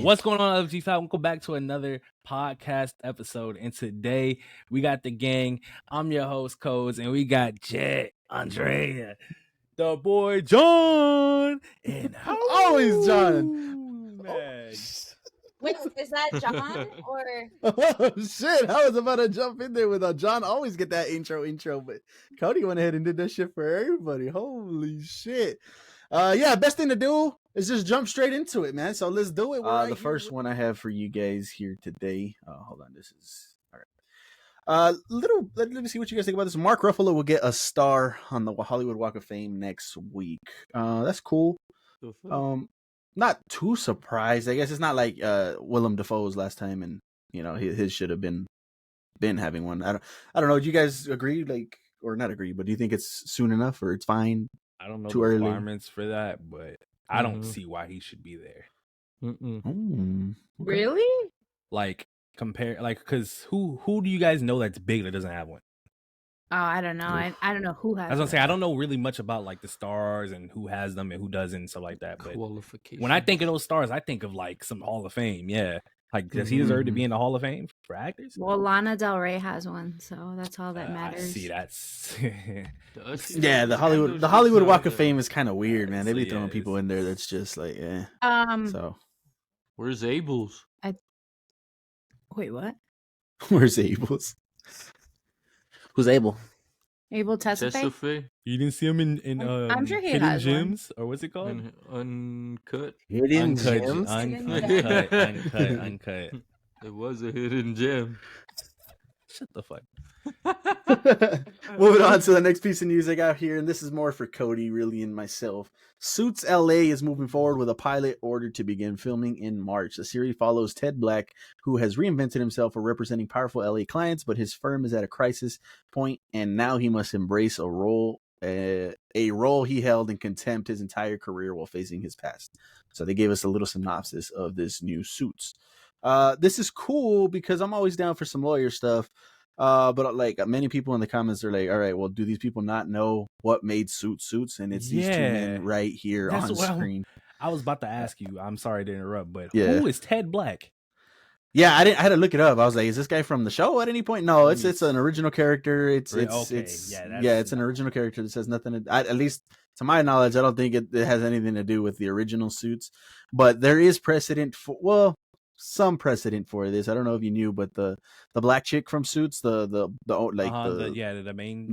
What's going on, LG5? Welcome back to another podcast episode. And today we got the gang. I'm your host, Codes, and we got Jet, Andrea, the boy John, and always John. Man. Wait, is that John or? Oh shit! I was about to jump in there with John. Always get that intro, but Cody went ahead and did that shit for everybody. Holy shit! Yeah, best thing to do is just jump straight into it, man. So let's do it. The first one I have for you guys here today. Hold on, this is all right. Let me see what you guys think about this. Mark Ruffalo will get a star on the Hollywood Walk of Fame next week. That's cool. Not too surprised. I guess it's not like Willem Dafoe's last time, and you know his should have been having one. I don't know. Do you guys agree? Like, or not agree? But do you think it's soon enough, or it's fine? I don't know too the early requirements for that, but I don't see why he should be there. Okay. Really? Like compare, like, because who do you guys know that's big that doesn't have one? Oh, I don't know. I don't know who has. I was gonna say I don't know really much about like the stars and who has them and who doesn't and stuff like that. But when I think of those stars, I think of like some Hall of Fame. Yeah, like does he deserve to be in the Hall of Fame for actors? Well, Lana Del Rey has one, so that's all that matters. I see, that's yeah. The Hollywood Walk of Fame is kind of weird, man. They be throwing people in there that's just like, yeah. So where's Abel's? Wait, what? Where's Abel's? Who's Abel? Abel Tesfaye? You didn't see him in I'm sure he Hidden has Gems, or what's it called? Uncut. Hidden Gems. Uncut. It was a hidden gem. Shut the fuck. Moving on to the next piece of news I got here, and this is more for Cody, really, and myself. Suits LA is moving forward with a pilot ordered to begin filming in March. The series follows Ted Black, who has reinvented himself for representing powerful LA clients, but his firm is at a crisis point, and now he must embrace a role he held in contempt his entire career while facing his past. So they gave us a little synopsis of this new Suits. This is cool because I'm always down for some lawyer stuff. But like many people in the comments are like, all right, well, do these people not know what made Suits? And it's these two men right here on screen. I was about to ask you, I'm sorry to interrupt, but who is Ted Black? Yeah, I had to look it up. I was like, is this guy from the show at any point? No, it's an original character. It's an original character that says nothing. At least to my knowledge, I don't think it has anything to do with the original Suits, but there is precedent for, some precedent for this. I don't know if you knew, but the black chick from Suits, the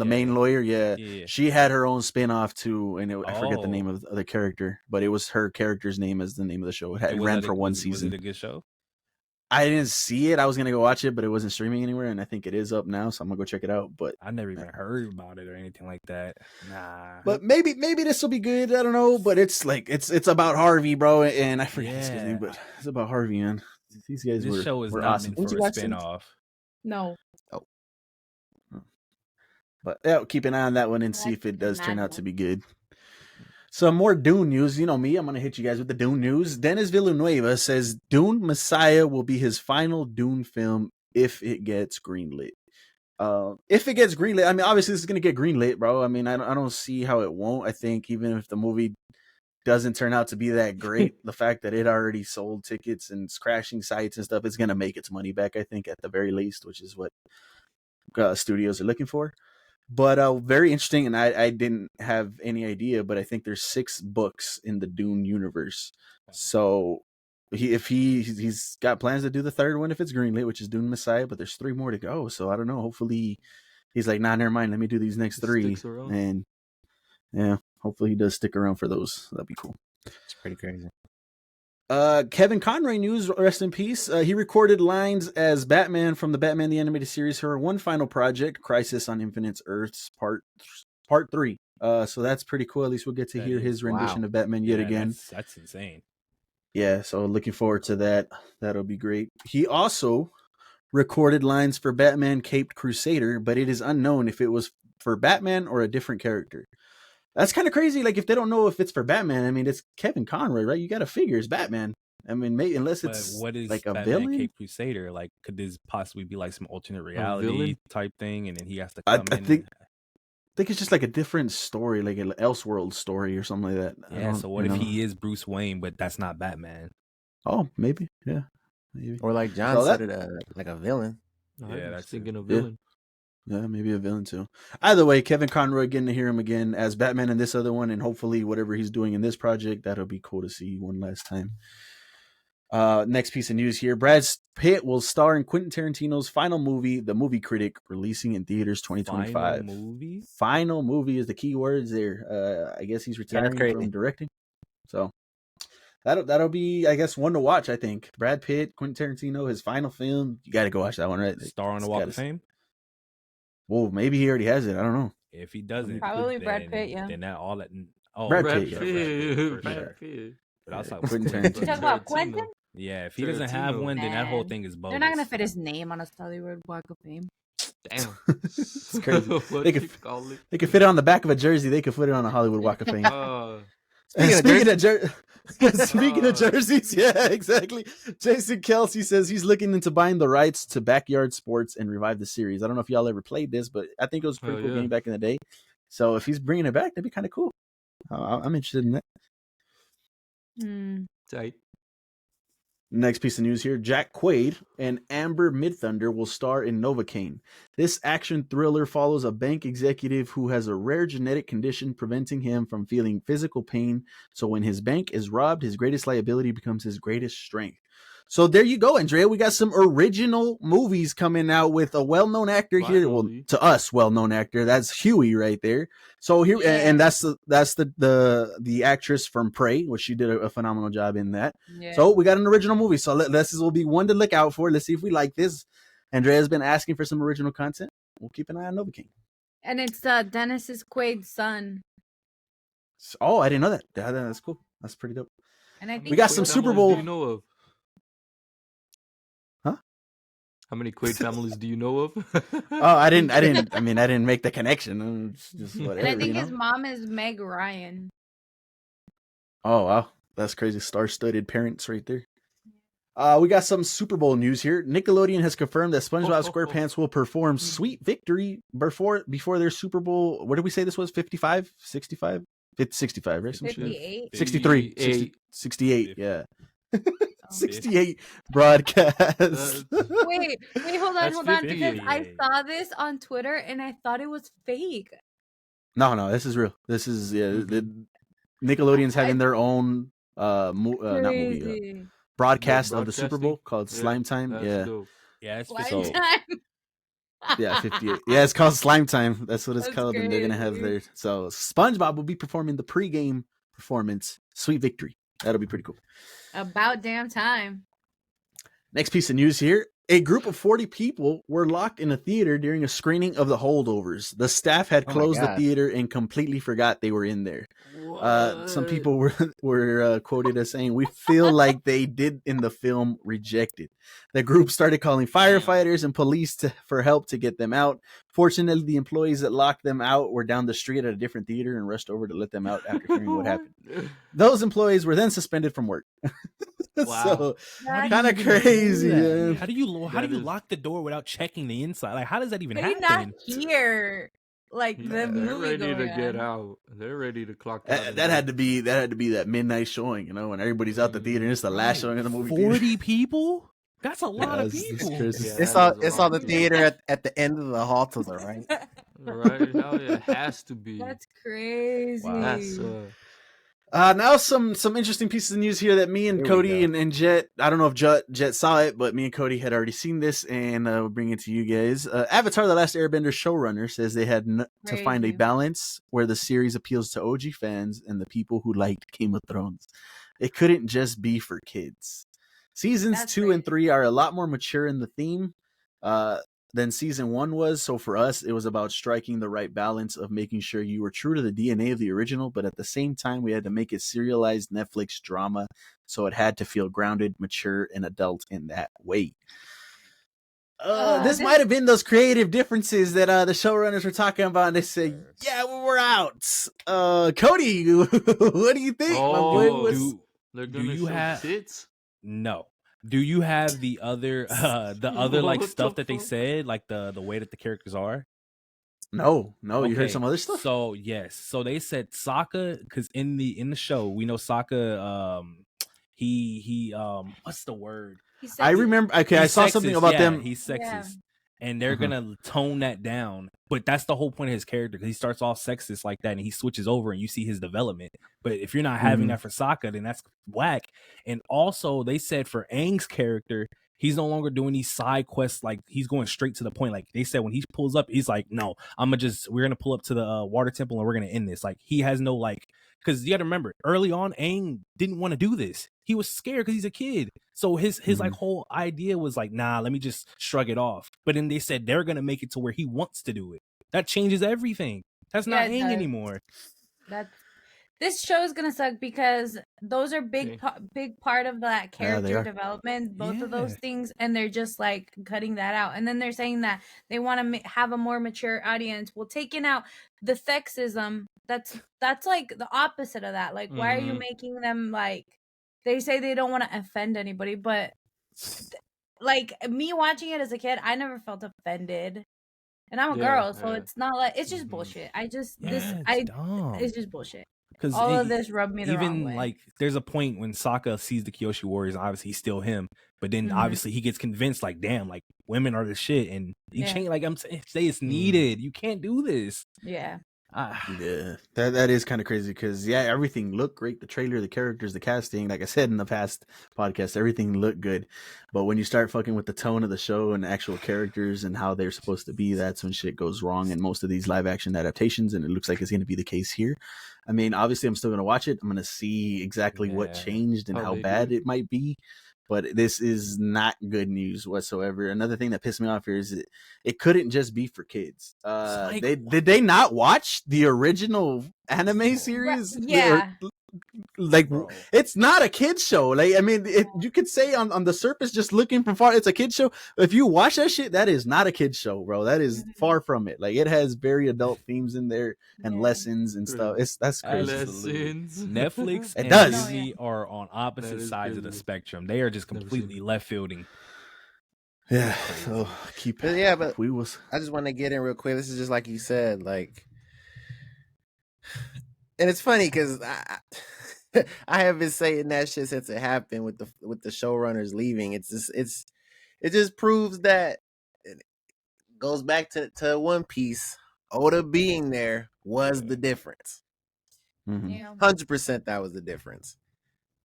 main lawyer, she had her own spin-off too, and I forget the name of the character, but it was her character's name as the name of the show. It ran for one season. Was it a good show? I didn't see it. I was gonna go watch it, but it wasn't streaming anywhere, and I think it is up now, so I'm gonna go check it out. But I never even heard about it or anything like that. Nah. But maybe this will be good. I don't know, but it's like it's about Harvey, bro, and I forget his name, but it's about Harvey, man. These guys this show is were not awesome. meant for a spinoff. No. Oh. But yeah, keep an eye on that one and see if it does turn out to be good. Some more Dune news. You know me, I'm going to hit you guys with the Dune news. Denis Villeneuve says Dune Messiah will be his final Dune film if it gets greenlit. If it gets greenlit, I mean, obviously this is going to get greenlit, bro. I mean, I don't see how it won't. I think even if the movie doesn't turn out to be that great, the fact that it already sold tickets and it's crashing sites and stuff, it's going to make its money back, I think, at the very least, which is what studios are looking for. But very interesting, and I didn't have any idea, but I think there's 6 books in the Dune universe. So he's got plans to do the 3rd one if it's greenlit, which is Dune Messiah, but there's 3 more to go. So I don't know. Hopefully he's like, nah, never mind. Let me do these next 3. And yeah, hopefully he does stick around for those. That'd be cool. It's pretty crazy. Kevin Conroy news, rest in peace. He recorded lines as Batman from the Batman the Animated Series for one final project, Crisis on Infinite Earths Part 3. So that's pretty cool. At least we'll get to hear his rendition of Batman yet again. That's insane. Yeah, so looking forward to that. That'll be great. He also recorded lines for Batman Caped Crusader, but it is unknown if it was for Batman or a different character. That's kind of crazy. Like, if they don't know if it's for Batman, I mean, it's Kevin Conroy, right? You got to figure it's Batman. I mean, maybe, unless it's what is like a Batman villain. Cape Crusader? Like, could this possibly be like some alternate reality type thing, and then he has to come I think it's just like a different story, like an Elseworld story or something like that. Yeah. So what if he is Bruce Wayne, but that's not Batman? Oh, maybe. Yeah. Maybe. Or like John said, it like a villain. Yeah, that's thinking a villain. Yeah, maybe a villain too. Either way, Kevin Conroy, getting to hear him again as Batman in this other one, and hopefully whatever he's doing in this project, that'll be cool to see one last time. Next piece of news here. Brad Pitt will star in Quentin Tarantino's final movie, The Movie Critic, releasing in theaters 2025. Final movie is the key words there. I guess he's retiring from directing. So that'll be, I guess, one to watch, I think. Brad Pitt, Quentin Tarantino, his final film. You got to go watch that one, right? Star on the Walk of Fame? Well, maybe he already has it. I don't know. If he doesn't, probably Brad Pitt, yeah. Then that all that. Oh, Brad Pitt. Sure. But I was like, Quentin You Tarantino. talking about Quentin? Yeah, if he doesn't have one, then that whole thing is bogus. They're not gonna fit his name on a Hollywood Walk of Fame. Damn, it's crazy. They could fit it on the back of a jersey. They could put it on a Hollywood Walk of Fame. Speaking of jerseys, yeah, exactly. Jason Kelsey says he's looking into buying the rights to Backyard Sports and revive the series. I don't know if y'all ever played this, but I think it was a pretty cool game back in the day. So if he's bringing it back, that'd be kind of cool. I'm interested in that. Tight. Next piece of news here. Jack Quaid and Amber Midthunder will star in Novocaine. This action thriller follows a bank executive who has a rare genetic condition preventing him from feeling physical pain. So when his bank is robbed, his greatest liability becomes his greatest strength. So there you go, Andrea. We got some original movies coming out with a well-known actor here. Well, to us, well-known actor. That's Huey right there. So here, and that's the actress from Prey, which she did a phenomenal job in that. Yeah. So we got an original movie. So this will be one to look out for. Let's see if we like this. Andrea's been asking for some original content. We'll keep an eye on Novocaine. And it's Dennis Quaid's son. Oh, I didn't know that. Yeah, that's cool. That's pretty dope. And I think we got some Super Bowl. Do you know of? How many Quaid families do you know of? I didn't make the connection. It's just whatever, and I think his mom is Meg Ryan. Oh, wow. That's crazy. Star-studded parents right there. We got some Super Bowl news here. Nickelodeon has confirmed that SpongeBob SquarePants will perform Sweet Victory before their Super Bowl. What did we say this was? 55? 65? 65, right? 58. 63. 68, yeah. 68 broadcast. Wait, hold on, because I saw this on Twitter and I thought it was fake. No, this is real. This is the Nickelodeon's having their own not movie broadcast of the Super Bowl called Slime Time. Yeah, it's Slime Time. Yeah, 58. Yeah, it's called Slime Time. That's what it's called, crazy. And they're gonna have their SpongeBob will be performing the pregame performance, Sweet Victory. That'll be pretty cool. About damn time. Next piece of news here. A group of 40 people were locked in a theater during a screening of The Holdovers. The staff had closed the theater and completely forgot they were in there. Some people were quoted as saying, "We feel like they did in the film Rejected." The group started calling firefighters and police for help to get them out. Fortunately, the employees that locked them out were down the street at a different theater and rushed over to let them out after hearing what happened. Those employees were then suspended from work. So kind of crazy. Yeah. How do you lock the door without checking the inside? Like, how does that even happen? Not here. Like the movie. They're ready to get out. They're ready to clock out. That had to be that midnight showing, when everybody's out the theater and it's the last showing of the movie. 40 people? That's a lot of people. It's on the theater at the end of the hall to the right. Right? Hell yeah, it has to be. That's crazy. Wow. Now some interesting pieces of news here that me and Cody and Jet, I don't know if Jet saw it, but me and Cody had already seen this, and we'll bring it to you guys. Avatar: The Last Airbender showrunner says they had to find a balance where the series appeals to OG fans and the people who liked Game of Thrones. It couldn't just be for kids. Seasons 2 and 3 are a lot more mature in the theme than season 1 was. So for us, it was about striking the right balance of making sure you were true to the DNA of the original, but at the same time, we had to make it serialized Netflix drama. So it had to feel grounded, mature, and adult in that way. This might have been those creative differences that the showrunners were talking about, and they say, "Yeah, we're out." Cody, what do you think? Do you have tits? No. Do you have the other like stuff that they said, like the way that the characters are? No. Okay. You heard some other stuff? So yes. So they said Sokka, because in the show we know Sokka he what's the word? I remember. Okay, I saw something about them. He's sexist, and they're gonna tone that down. But that's the whole point of his character, because he starts off sexist like that, and he switches over, and you see his development. But if you're not having that for Sokka, then that's whack. And also, they said for Aang's character, he's no longer doing these side quests. Like, he's going straight to the point. Like they said, when he pulls up, he's like, "No, we're gonna pull up to the water temple, and we're gonna end this." Like, he has no like. Because you got to remember, early on, Aang didn't want to do this. He was scared because he's a kid. So his like whole idea was like, nah, let me just shrug it off. But then they said they're gonna make it to where he wants to do it. That changes everything. That's not Aang anymore. This show is gonna suck because those are big part of that character development. Both of those things, and they're just like cutting that out. And then they're saying that they want to have a more mature audience. Well, taking out the sexism, that's like the opposite of that. Like, why are you making them like? They say they don't want to offend anybody, but like me watching it as a kid, I never felt offended. And I'm a girl, so it's not like it's just bullshit. It's just bullshit. Because all of this rubbed me the wrong way. Even like, there's a point when Sokka sees the Kyoshi warriors, and obviously he's still him. But then obviously he gets convinced, like, damn, like women are the shit, and he changed. Like I'm saying, it's needed. You can't do this. Yeah. Yeah, that is kind of crazy because everything looked great. The trailer, the characters, the casting. Like I said in the past podcast, everything looked good. But when you start fucking with the tone of the show and actual characters and how they're supposed to be, that's when shit goes wrong in most of these live action adaptations. And it looks like it's going to be the case here. I mean, obviously, I'm still going to watch it. I'm going to see exactly what changed and how bad it might be. But this is not good news whatsoever. Another thing that pissed me off here is it couldn't just be for kids. Did they not watch the original anime series? Yeah. Like, it's not a kid's show. Like, I mean, you could say on the surface, just looking from far, it's a kid's show. If you watch that shit, that is not a kid's show, bro. That is far from it. Like, it has very adult themes in there and lessons and stuff. That's crazy. Lessons. Netflix and Disney are on opposite sides of the spectrum. They are just completely left fielding. Yeah. So but I just want to get in real quick. This is just like you said, like. And it's funny because I have been saying that shit since it happened with the showrunners leaving. It just proves that it goes back to One Piece. Oda being there was the difference. 100% that was the difference.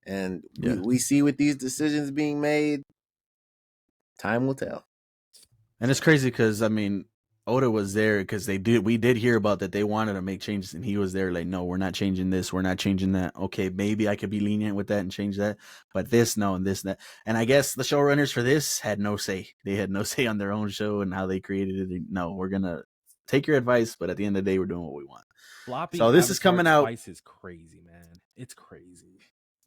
And we see with these decisions being made, time will tell. And it's crazy because I mean, Oda was there because we did hear about that they wanted to make changes, and he was there like, no, we're not changing this, we're not changing that. Okay, maybe I could be lenient with that and change that, but this, no, and this, that. And I guess the showrunners for this had no say. They had no say on their own show and how they created it. No, we're gonna take your advice, but at the end of the day, we're doing what we want. Floppy so this is coming out. Twice is crazy, man. It's crazy.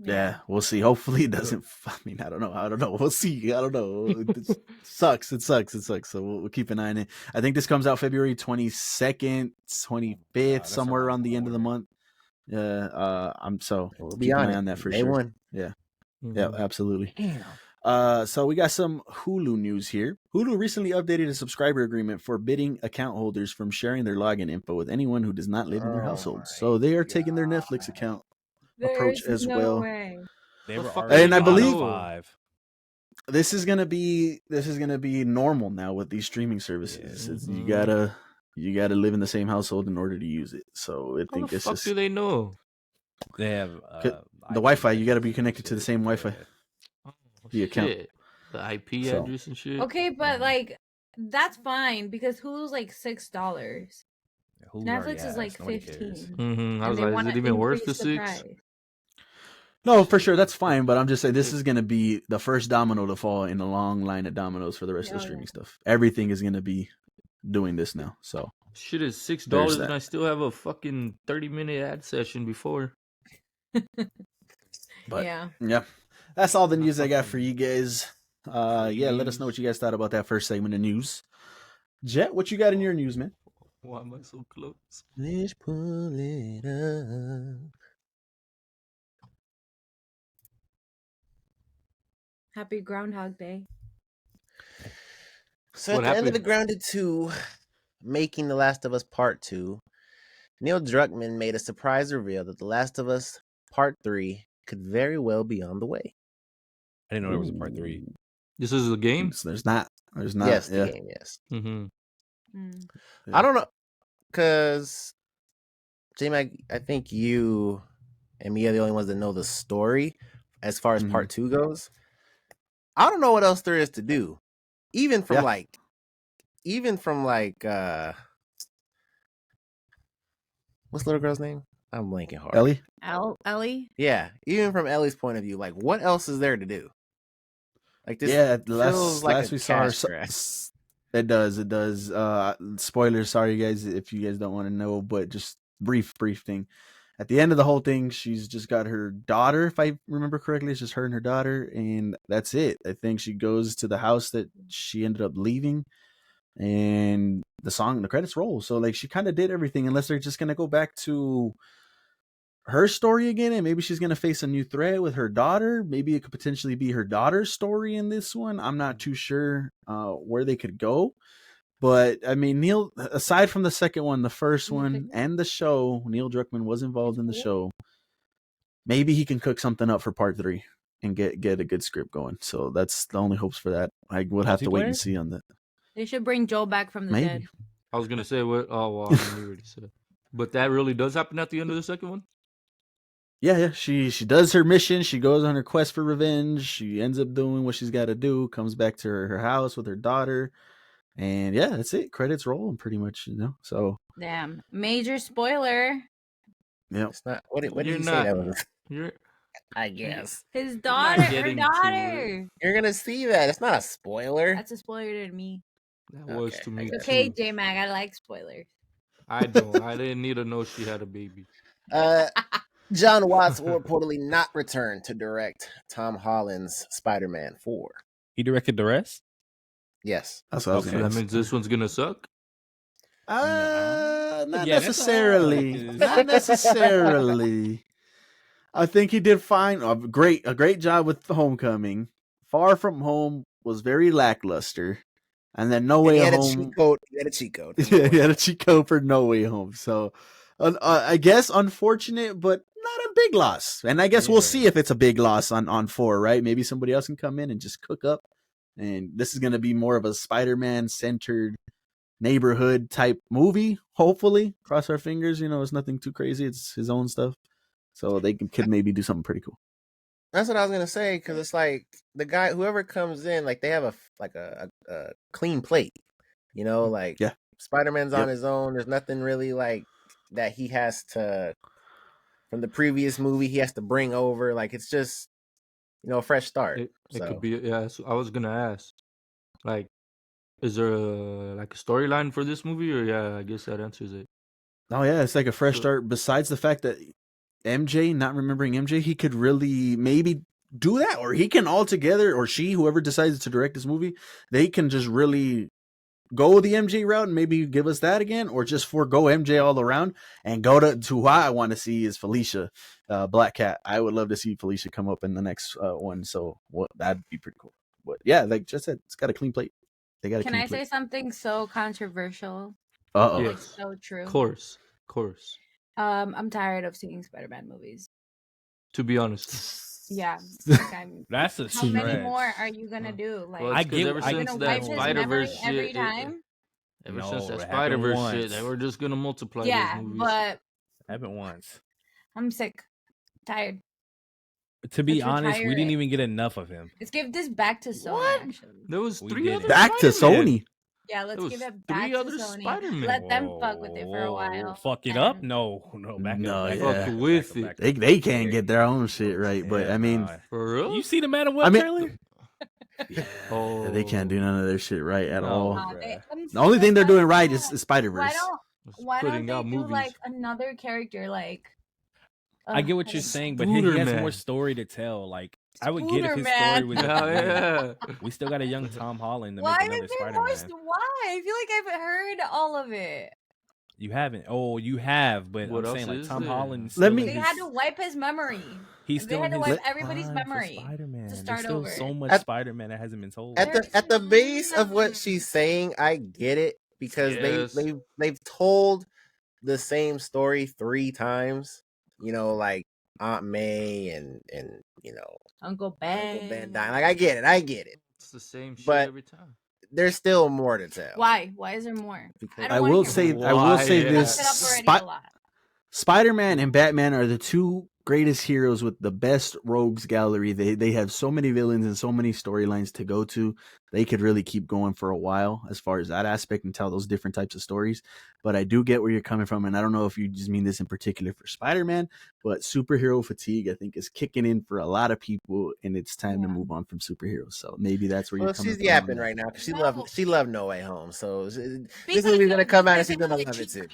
Yeah, we'll see. Hopefully it doesn't. I mean, I don't know. We'll see. I don't know. It sucks. So we'll keep an eye on it. I think this comes out February 22nd, 25th, somewhere around the end of the month. I'm so we'll keep an eye on that for sure. One. Yeah, absolutely. So we got some Hulu news here. Hulu recently updated a subscriber agreement forbidding account holders from sharing their login info with anyone who does not live in their household. So they are taking their Netflix account approach as well. They were and I believe this is gonna be normal now with these streaming services. You gotta live in the same household in order to use it. So I think it's just. Do they know? They have the Wi-Fi. You got to be connected to the same Wi-Fi. The account, the IP address and shit. Okay, but like that's fine because Hulu's like $6. Netflix is like $15. I was like, is it even worth the $6? No, for sure, that's fine. But I'm just saying this is gonna be the first domino to fall in a long line of dominoes for the rest of the streaming stuff. Everything is gonna be doing this now. So shit is $6, and I still have a fucking 30-minute ad session before. But yeah, that's all the news I got for you guys. Let us know what you guys thought about that first segment of news. Jet, what you got in your news, man? Why am I so close? Let's pull it up. Happy Groundhog Day. So at the end of the Grounded 2, making The Last of Us Part 2, Neil Druckmann made a surprise reveal that The Last of Us Part 3 could very well be on the way. I didn't know there was a part 3. This is a game? There's not. Yes, the game, yes. Mm-hmm. I don't know, because JMag, I think you and me are the only ones that know the story as far as part 2 goes. I don't know what else there is to do. Even from like what's the little girl's name? I'm blanking hard. Ellie? Ellie? Yeah, even from Ellie's point of view, like what else is there to do? Like this feels like last we saw her. It does. Spoilers, sorry guys if you guys don't want to know, but just brief thing. At the end of the whole thing, she's just got her daughter, if I remember correctly. It's just her and her daughter, and that's it. I think she goes to the house that she ended up leaving, and the credits roll. So like she kind of did everything, unless they're just gonna go back to her story again, and maybe she's gonna face a new threat with her daughter. Maybe it could potentially be her daughter's story in this one. I'm not too sure where they could go. But I mean, Neil, aside from the second one, the first one, and the show, Neil Druckmann was involved in the show. Maybe he can cook something up for part 3 and get a good script going. So that's the only hopes for that. I will have to wait and see on that. They should bring Joel back from the dead. I was gonna say what? Oh, well, I mean, you already said. But that really does happen at the end of the second one. Yeah. She does her mission. She goes on her quest for revenge. She ends up doing what she's got to do. Comes back to her house with her daughter. And yeah, that's it. Credits rolling pretty much, So damn, major spoiler. Yeah, it's not. What did you say that was? I guess his daughter. Her daughter. You're gonna see that. It's not a spoiler. That's a spoiler to me. That was to me. Okay, JMag, I like spoilers. I don't. I didn't need to know she had a baby. John Watts will reportedly not return to direct Tom Holland's Spider-Man 4. He directed the rest? Yes. That's what I was gonna that means this one's gonna suck? Not necessarily. Not necessarily. I think he did fine. A great job with Homecoming. Far From Home was very lackluster. And then No Way Home. He had a cheat code. Yeah, he had a cheat code for No Way Home. So I guess unfortunate, but not a big loss. And I guess we'll see if it's a big loss on 4, right? Maybe somebody else can come in and just cook up. And this is going to be more of a Spider-Man centered neighborhood type movie. Hopefully, cross our fingers. It's nothing too crazy. It's his own stuff, so they could maybe do something pretty cool. That's what I was gonna say, because it's like the guy, whoever comes in, like they have a clean plate. Like Spider-Man's on his own. There's nothing really like that he has to from the previous movie. He has to bring over. Like it's just. A fresh start. It could be, yeah. So I was gonna ask, like, is there a storyline for this movie, or I guess that answers it. Oh yeah, it's like a fresh start. Besides the fact that MJ, not remembering MJ, he could really maybe do that, or he can altogether, or whoever decides to direct this movie, they can just really go the MJ route and maybe give us that again, or just forego MJ all around and go to who I want to see is Felicia, Black Cat. I would love to see Felicia come up in the next one. So that'd be pretty cool. But yeah, like just said, it's got a clean plate. They got. Can I say something so controversial? Uh-oh. It's so true. Of course. I'm tired of seeing Spider-Man movies. To be honest. Yeah. That's a How many more are you gonna do? Like, I get ever since that Spider-Verse shit. Every time? Ever since that Spider-Verse shit, they were just gonna multiply those movies. But happened once. I'm sick. Tired. To be honest, we didn't even get enough of him. Let's give this back to Sony. Actually. There was 3 others. Back to Sony. Yeah, let's give it back to Sony. Spider-Man. Let them fuck with it for a while. Fuck it up? No, back fuck with it. They can't get their own shit right, but I mean, for real? You see the Man of Web trailer? Yeah, they can't do none of their shit right at all. The only thing they're doing right is Spider-Verse. Why don't they do like another character? Like, I get what you're saying, but he has more story to tell. Like, I would get if his story was. We still got a young Tom Holland to make another Spider-Man. Why? I feel like I've heard all of it. You haven't. Oh, you have, but what I'm saying like Tom Holland. They had to wipe his memory. They had to wipe everybody's memory to start over. There's so much Spider-Man that hasn't been told. At the base of what she's saying, I get it, because they've told the same story 3 times. Like Aunt May and Uncle Ben. Uncle Ben dying. Like I get it. It's the same shit But every time. there's still more to tell. Why? Why is there more? Because I will say this: Spider-Man and Batman are the two greatest heroes with the best rogues gallery. They have so many villains and so many storylines to go to. They could really keep going for a while as far as that aspect and tell those different types of stories. But I do get where you're coming from, and I don't know if you just mean this in particular for Spider-Man, but superhero fatigue, I think, is kicking in for a lot of people, and it's time to move on from superheroes. So maybe that's where you're coming from. She's yapping right now because she loved No Way Home. So this movie's gonna come out and she's gonna love it too.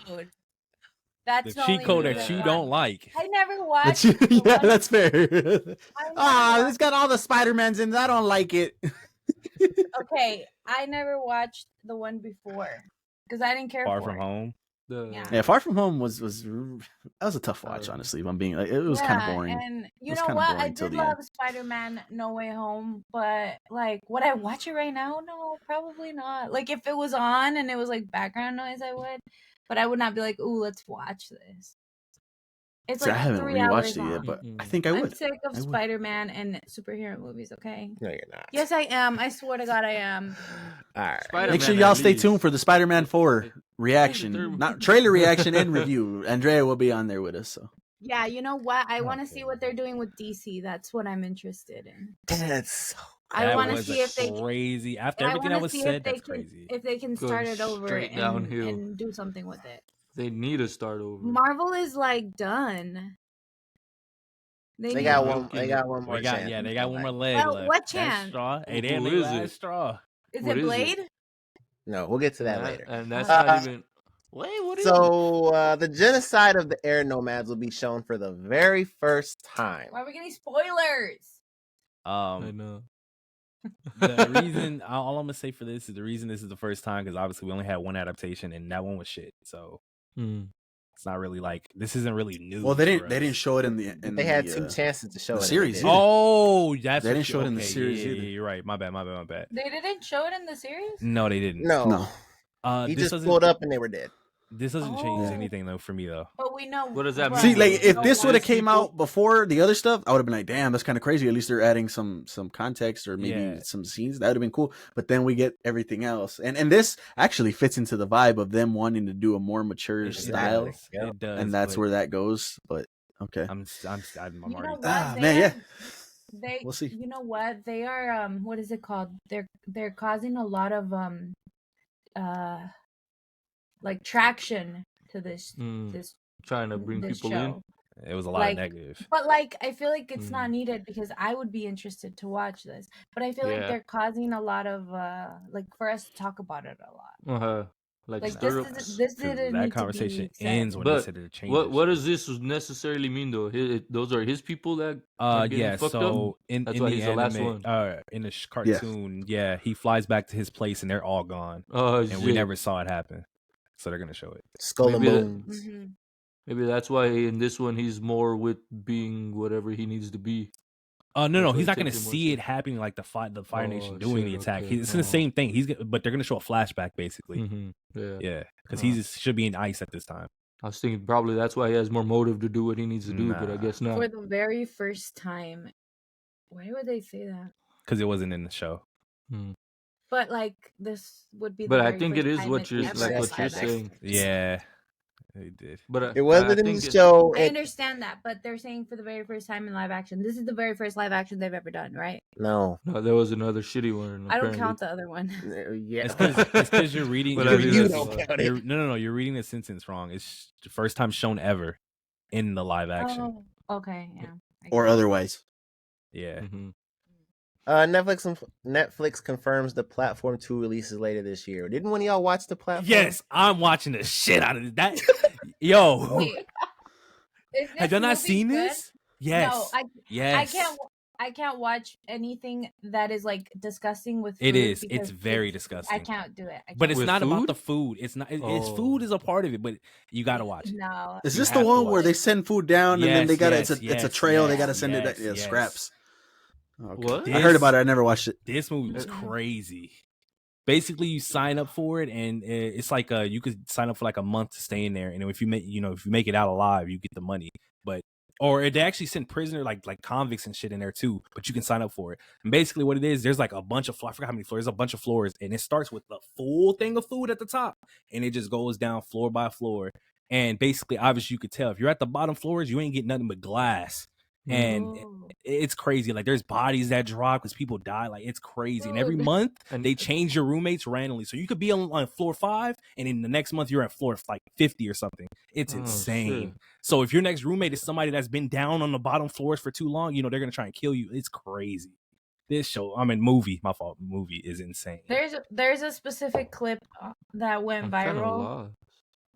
That's the cheat code that you don't like. I never watched. Yeah, that's fair. It's got all the Spider-Mans in it. I don't like it. Okay, I never watched the one before because I didn't care Far for From it. Home. Yeah, Far From Home was that was a tough watch, honestly. If I'm being like, it was kind of boring. And you know what? I did love Spider-Man No Way Home, but like, would I watch it right now? No, probably not. Like, if it was on and it was like background noise, I would, but I would not be like, "Ooh, let's watch this." It's like I haven't 3 rewatched hours it yet, long. but I think I would. I'm sick of Spider-Man and superhero movies. Okay. No, you're not. Yes, I am. I swear to God, I am. All right. Spider-Man Make sure y'all at stay least. tuned for the Spider-Man 4 reaction, not trailer reaction and review. Andrea will be on there with us. So Yeah, you know what? I want to see what they're doing with DC. That's what I'm interested in. That's so I want to see if they crazy. After everything that was said, that's crazy. If they can start it over downhill. and do something with it. They need to start over. Marvel is like done. They got one more chance. Yeah, they got one more leg well, left. What chance? Straw. Hey, Who they is last it? straw. Is What it is Blade? No, we'll get to that later. And that's not even. Wait, what is it? So the genocide of the air nomads will be shown for the very first time. Why are we getting spoilers? I know. The reason, all I'm gonna say for this is the reason this is the first time because obviously we only had one adaptation and that one was shit. So it's not really like this isn't really new. Well, they didn't show it in the. They had two chances to show the it series. Oh, that's they didn't show it in the series. Yeah, you're right. My bad. They didn't show it in the series. No, they didn't. No. He just pulled up and they were dead. This doesn't change anything though for me though. But we know. What does that mean? See, like if this would have came out before the other stuff, I would have been like, "Damn, that's kind of crazy." At least they're adding some context or maybe some scenes. That would have been cool. But then we get everything else, and this actually fits into the vibe of them wanting to do a more mature style. It does, and that's where that goes. But okay, I'm already. Man, yeah. We'll see. You know what? They are what is it called? They're causing a lot of like traction to this trying to bring people show. In. It was a lot of negative. But like I feel like it's not needed because I would be interested to watch this. But I feel like they're causing a lot of like for us to talk about it a lot. Like this didn't that conversation ends when they said it changes. What does this necessarily mean though? Those are his people that fucked up? That's why he's the last one. In the cartoon, he flies back to his place and they're all gone. And we never saw it happen. So they're gonna show it. Skull and Bones. Maybe that's why in this one he's more with being whatever he needs to be. No, he's not gonna see it happening like the Fire Nation doing the attack. It's in the same thing. But they're gonna show a flashback basically. Yeah, because he should be in ice at this time. I was thinking probably that's why he has more motive to do what he needs to do, but I guess not. For the very first time, why would they say that? Because it wasn't in the show. But like this would be. But I think it is what you're saying. Yeah, they did. But it wasn't in the show. I understand that, but they're saying for the very first time in live action. This is the very first live action they've ever done, right? No, there was another shitty one. I don't count the other one. Yeah, it's because you're reading. You don't count it. No, you're reading the sentence wrong. It's the first time shown ever in the live action. Oh, okay, yeah. Or otherwise. Yeah. Netflix confirms the Platform 2 releases later this year. Didn't one of y'all watch the Platform? Yes, I'm watching the shit out of that. Yo, wait, have y'all not seen this? Yes. No, yes. I can't watch anything that is like disgusting with food. It is. It's very disgusting. I can't do it. But it's not about the food. It's not. It's food is a part of it, but you gotta watch it. No. Is this the one where they send food down and then they got it's a trail? They gotta send it scraps. Okay. What? I heard about it. I never watched it. This movie was crazy. Basically, you sign up for it, and it's like you could sign up for like a month to stay in there, and if you make it out alive, you get the money. But or they actually send prisoner like convicts and shit in there too. But you can sign up for it. And basically, what it is, there's like a bunch of I forgot how many floors. There's a bunch of floors, and it starts with the full thing of food at the top, and it just goes down floor by floor. And basically, obviously, you could tell if you're at the bottom floors, you ain't getting nothing but glass. And it's crazy. Like there's bodies that drop because people die. Like it's crazy. And every month they change your roommates randomly. So you could be on floor 5, and in the next month you're at floor like 50 or something. It's insane. Shit. So if your next roommate is somebody that's been down on the bottom floors for too long, you know they're gonna try and kill you. It's crazy. This show, movie. My fault. Movie is insane. There's a specific clip that went viral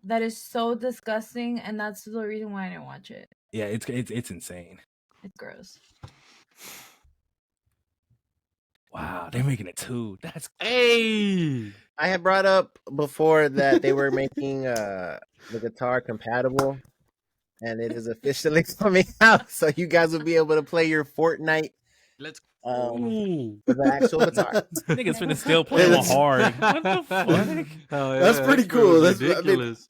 that is so disgusting, and that's the reason why I didn't watch it. Yeah, it's insane. It's gross. Wow, they're making it 2. That's I had brought up before that they were making the guitar compatible, and it is officially coming out. So you guys will be able to play your Fortnite. Let's with the actual guitar. Niggas finna still play hard. What the fuck? Oh, yeah, that's pretty cool. That's ridiculous.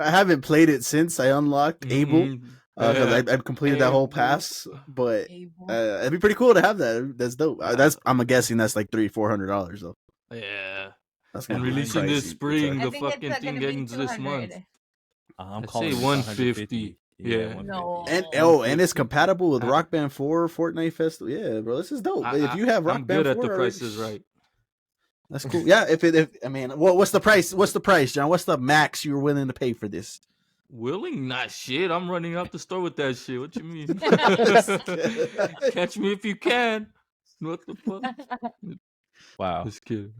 I haven't played it since I unlocked Able. Because I've completed that whole pass, but it'd be pretty cool to have that. That's dope. I'm guessing that's like $300-$400 though. Yeah, that's and releasing this spring. The fucking thing ends this month. I'm calling 150. Yeah. No. And it's compatible with Rock Band 4 Fortnite Festival. Yeah, bro, this is dope. If you have Rock Band 4, I'm good at the prices right. That's cool. Yeah, what's the price? What's the price, John? What's the max you're willing to pay for this? Willing? Not shit. I'm running out the store with that shit. What you mean? Catch me if you can. What the fuck? Wow. Just kidding.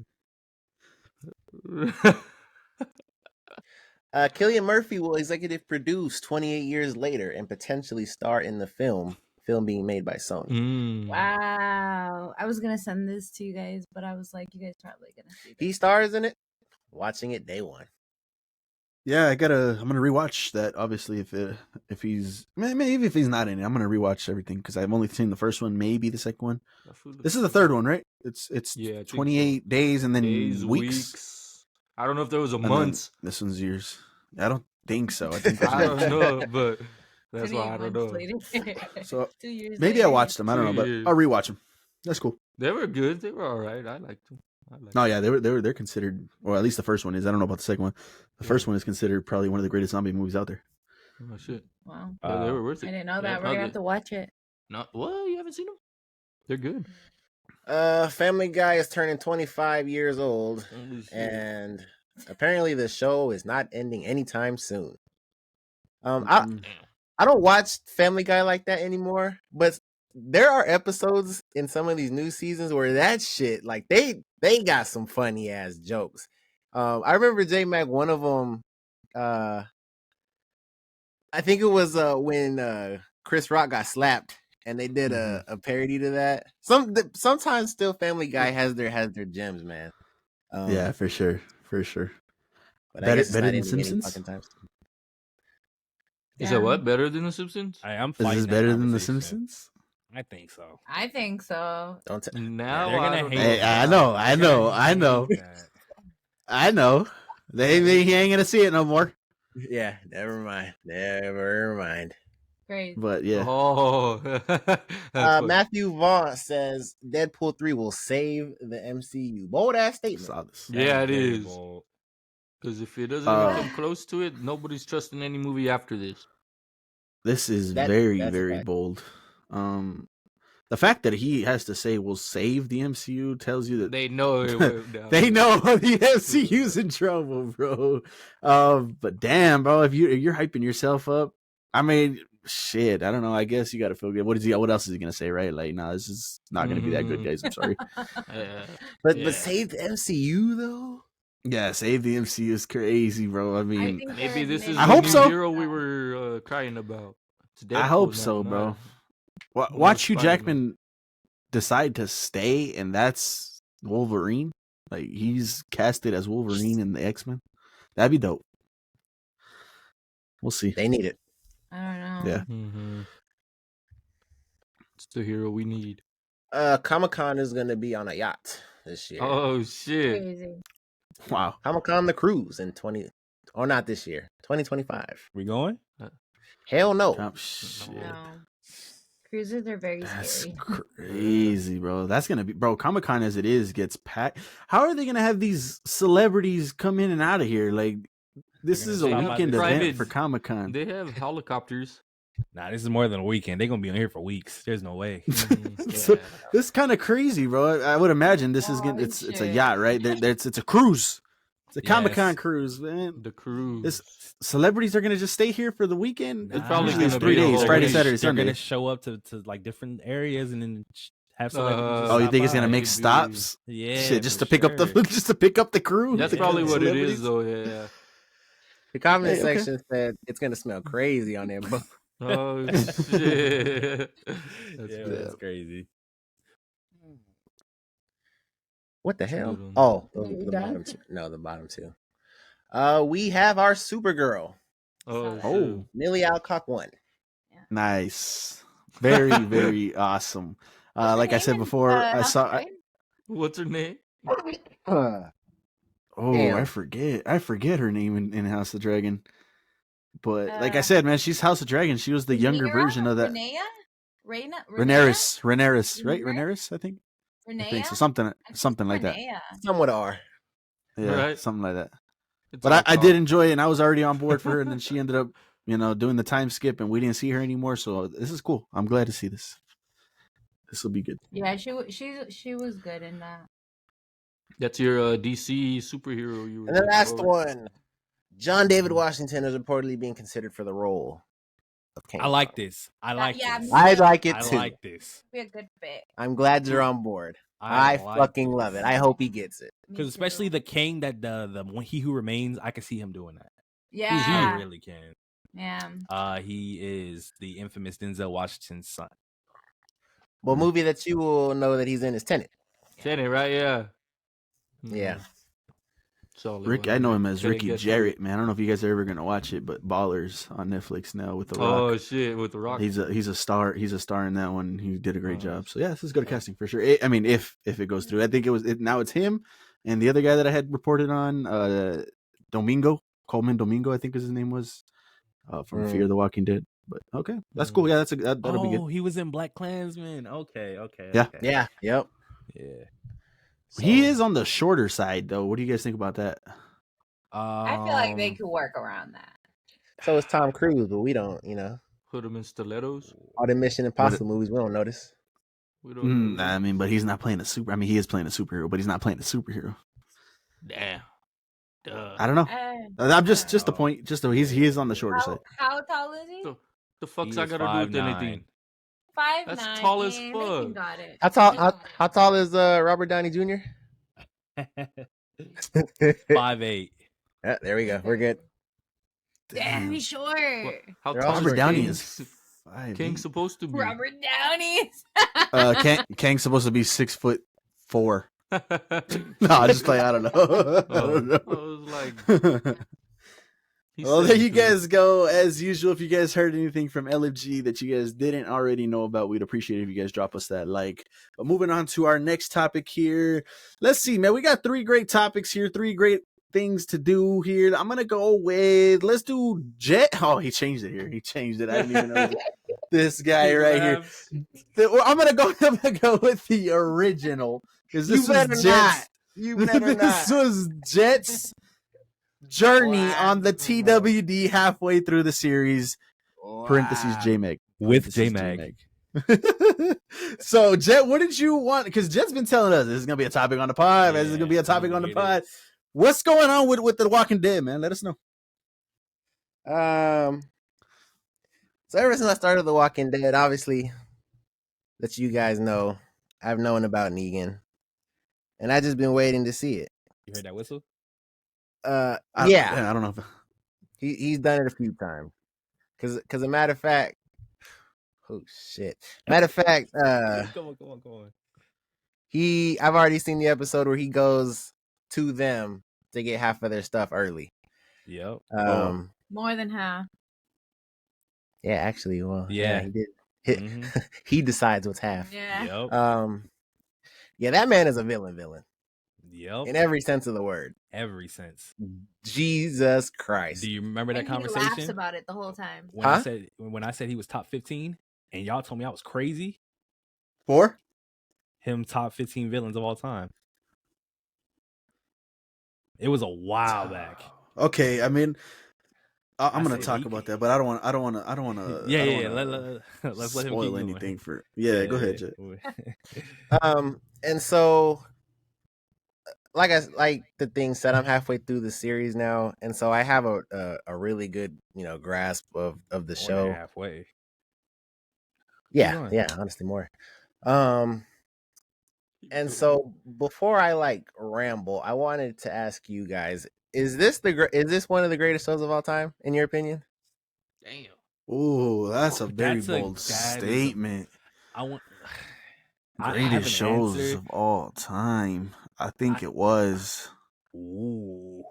Cillian Murphy will executive produce 28 years later and potentially star in the film being made by Sony. Wow. I was going to send this to you guys, but I was like, you guys probably going to see this. He stars in it. Watching it day one. Yeah, I'm gonna rewatch that. Obviously, if he's maybe if he's not in it, I'm gonna rewatch everything because I've only seen the first one, maybe the second one. This is the third one, right? It's 28 days and then weeks. I don't know if there was a month. This one's years. I don't think so. I think I don't know, but that's why I don't know. So 2 years maybe later. I watched them. I don't know, but I'll rewatch them. That's cool. They were good. They were all right. I liked them. Yeah, they're considered, or at least the first one is. I don't know about the second one. The first one is considered probably one of the greatest zombie movies out there. Oh shit! Wow, they were worth it. I didn't know that. We're gonna have to watch it. No, well, you haven't seen them? They're good. Family Guy is turning 25 years old, and apparently the show is not ending anytime soon. I don't watch Family Guy like that anymore, but there are episodes in some of these new seasons where that shit, like they got some funny ass jokes. I remember JMag, one of them. I think it was when Chris Rock got slapped, and they did a parody to that. Sometimes still Family Guy has their gems, man. Yeah, for sure. But better than Simpsons. Is that what better than the Simpsons? Is this better than the Simpsons? I think so. I think so. Now they're gonna hate. Hey, I know. He ain't gonna see it no more. Yeah, never mind. Great. But yeah. Oh. Matthew Vaughn says Deadpool 3 will save the MCU. Bold ass statement. Yeah, it is. Because if it doesn't even come close to it, nobody's trusting any movie after this. This is very bold. The fact that he has to say will save the MCU tells you that they know it will. They know the MCU's in trouble, bro. But damn, bro, if you're hyping yourself up, I mean, shit, I don't know. I guess you got to feel good. What else is he gonna say, right? Like, nah, this is not gonna be that good, guys. I'm sorry. But save the MCU though. Yeah, save the MCU is crazy, bro. I mean, maybe this is I hope so. Hero we were crying about. I hope so, bro. Watch Hugh Jackman decide to stay, and that's Wolverine. Like, he's casted as Wolverine in the X-Men. That'd be dope. We'll see. They need it. I don't know. Yeah. Mm-hmm. It's the hero we need. Comic-Con is going to be on a yacht this year. Oh, shit. Crazy. Wow. Comic-Con the cruise in not this year, 2025. We going? Hell no. Shit. No. Cruises are very That's scary. crazy, bro. That's gonna be, bro. Comic-Con as it is gets packed. How are they gonna have these celebrities come in and out of here? Like, this is a stop by weekend the event private- for Comic-Con. They have helicopters. Nah, this is more than a weekend. They're gonna be on here for weeks. There's no way. So, this is kind of crazy, bro. I would imagine this is gonna. Oh, It's a shit. yacht, right? It's a cruise. It's a Yes. Comic-Con cruise, man. The cruise. This celebrities are gonna just stay here for the weekend. Nah, It's probably Usually it's gonna 3 be a days: whole Friday, week. Saturday, They're Sunday. gonna show up to like different areas and then have celebrities. just Oh, you stop think it's by. gonna make Maybe. stops? Yeah, Shit, just for to pick up the sure. just to pick up the crew. That's Pick probably up what it celebrities? is, though. Yeah. The comment Hey, okay. section said it's gonna smell crazy on there, but Oh shit. Yeah, good. that's crazy. what the That's a hell? good one. Oh, Are you the done? bottom two. No, the bottom two. We have our Supergirl, Oh, Oh. shit. Millie Alcock won. Nice. Very, very awesome. What's her Like I name said in, before, I House of saw. Dragon? What's her name? Uh, Oh, Damn. I forget her name in House of Dragon. But like I Uh, said, man, she's House of Dragon. She was the younger Rhaenyra? version of that. Rhaenyra? Rhaenyra? Rhaenyra, right? Rhaenyra? Rhaenyra, I think. I think so. Rhaenyra? Something like that. Rhaenyra. somewhat are. Yeah, Right. something like that. It's But all I talk. did enjoy it, and I was already on board for her, and then she ended up, doing the time skip, and we didn't see her anymore. So this is cool. I'm glad to see this. This will be good. Yeah, she was good in that. That's your DC superhero. You were And the looking last forward- one, John David Washington is reportedly being considered for the role of King. I like Kong. this. I like yeah, this. me I too. like it I too. like this. Be a good fit. I'm glad you're on board. I like fucking this. love it. I hope he gets it. Me Because especially too. the king that the He Who Remains, I can see him doing that. Yeah. I really can. Yeah. He is the infamous Denzel Washington's son. Well, movie that you will know that he's in is Tenet. Tenet, right? Yeah. Yeah. Solid Rick, one. I know him as Couldn't Ricky guess it. Jarrett, man. I don't know if you guys are ever gonna watch it, but Ballers on Netflix now with the Rock. Oh shit, with the Rock. He's a star. He's a star in that one. He did a great Oh, job. So yeah, this is good casting for sure. I mean, if it goes through, I think now it's him and the other guy that I had reported on, Coleman Domingo, I think his name was, from Fear the Walking Dead. But okay, that's cool. Yeah, that'll be good. He was in Black Klansman. Okay. Yeah. Okay. Yeah. Yep. Yeah. He So- is on the shorter side though. What do you guys think about that? I feel like they could work around that. So is Tom Cruise, but we don't. Put him in stilettos. All the Mission Impossible movies, we don't notice. We don't know. I mean, but he's not playing a super. I mean, he is playing a superhero, but he's not playing a superhero. Damn. Duh. I don't know. I'm just the Oh. point. Just he is on the shorter side. How tall is he? The fuck's He I is gotta do with 5'9". anything? 5'9". That's tall as They fuck. can got it. How tall is Robert Downey Jr.? 5'8". Yeah, there we go. We're good. Damn, he's short. What? How They're tall all is Robert Downey King? is 5'8". King's supposed to be. Robert Downey. Kang's supposed to be 6'4". Oh, No, I just play. I don't know. I don't know. I was like, he Well, said there you it. guys go. As usual, if you guys heard anything from LFG that you guys didn't already know about, we'd appreciate it if you guys drop us that like. But moving on to our next topic here. Let's see, man. We got 3 great topics here, 3 great things to do here. I'm going to go with, let's do Jet. Oh, he changed it here. He changed it. I didn't even know this guy right here. I'm going to go with the original. Because this You better was not. Jet's. You better This not. was Jet's journey Wow. on the TWD halfway through the series. Parentheses JMag. With Parentheses JMag. So Jet, what did you want? Because Jet's been telling us this is gonna be a topic on the pod. This is gonna be a topic on the pod. What's going on with the Walking Dead, man? Let us know. So ever since I started The Walking Dead, obviously, that you guys know, I've known about Negan, and I just been waiting to see it. You heard that whistle? I don't know. He's done it a few times. Cause a matter of fact, oh shit. Matter of fact, Come on. I've already seen the episode where he goes to them to get half of their stuff early. Yep. More than half. Yeah, actually, well, Yeah. he did. Mhm. He decides what's half. Yeah. Yep. Yeah, that man is a villain. Yep. In every sense of the word. Every sense. Jesus Christ. Do you remember that and conversation? He laughs about it the whole time. When I said he was top 15, and y'all told me I was crazy. For him top 15 villains of all time. It was a while back. Okay, I mean, I'm gonna talk about that, but I don't want to. Yeah. Let's let him keep spoil anything for. Yeah, go ahead, Jet. And so, like the thing said, I'm halfway through the series now, and so I have a really good grasp of the more show. Than halfway. Yeah, honestly more. And so before I ramble, I wanted to ask you guys: is this one of the greatest shows of all time, in your opinion? Damn. Ooh, that's a very bold statement. Greatest shows of all time. I think it was. Ooh.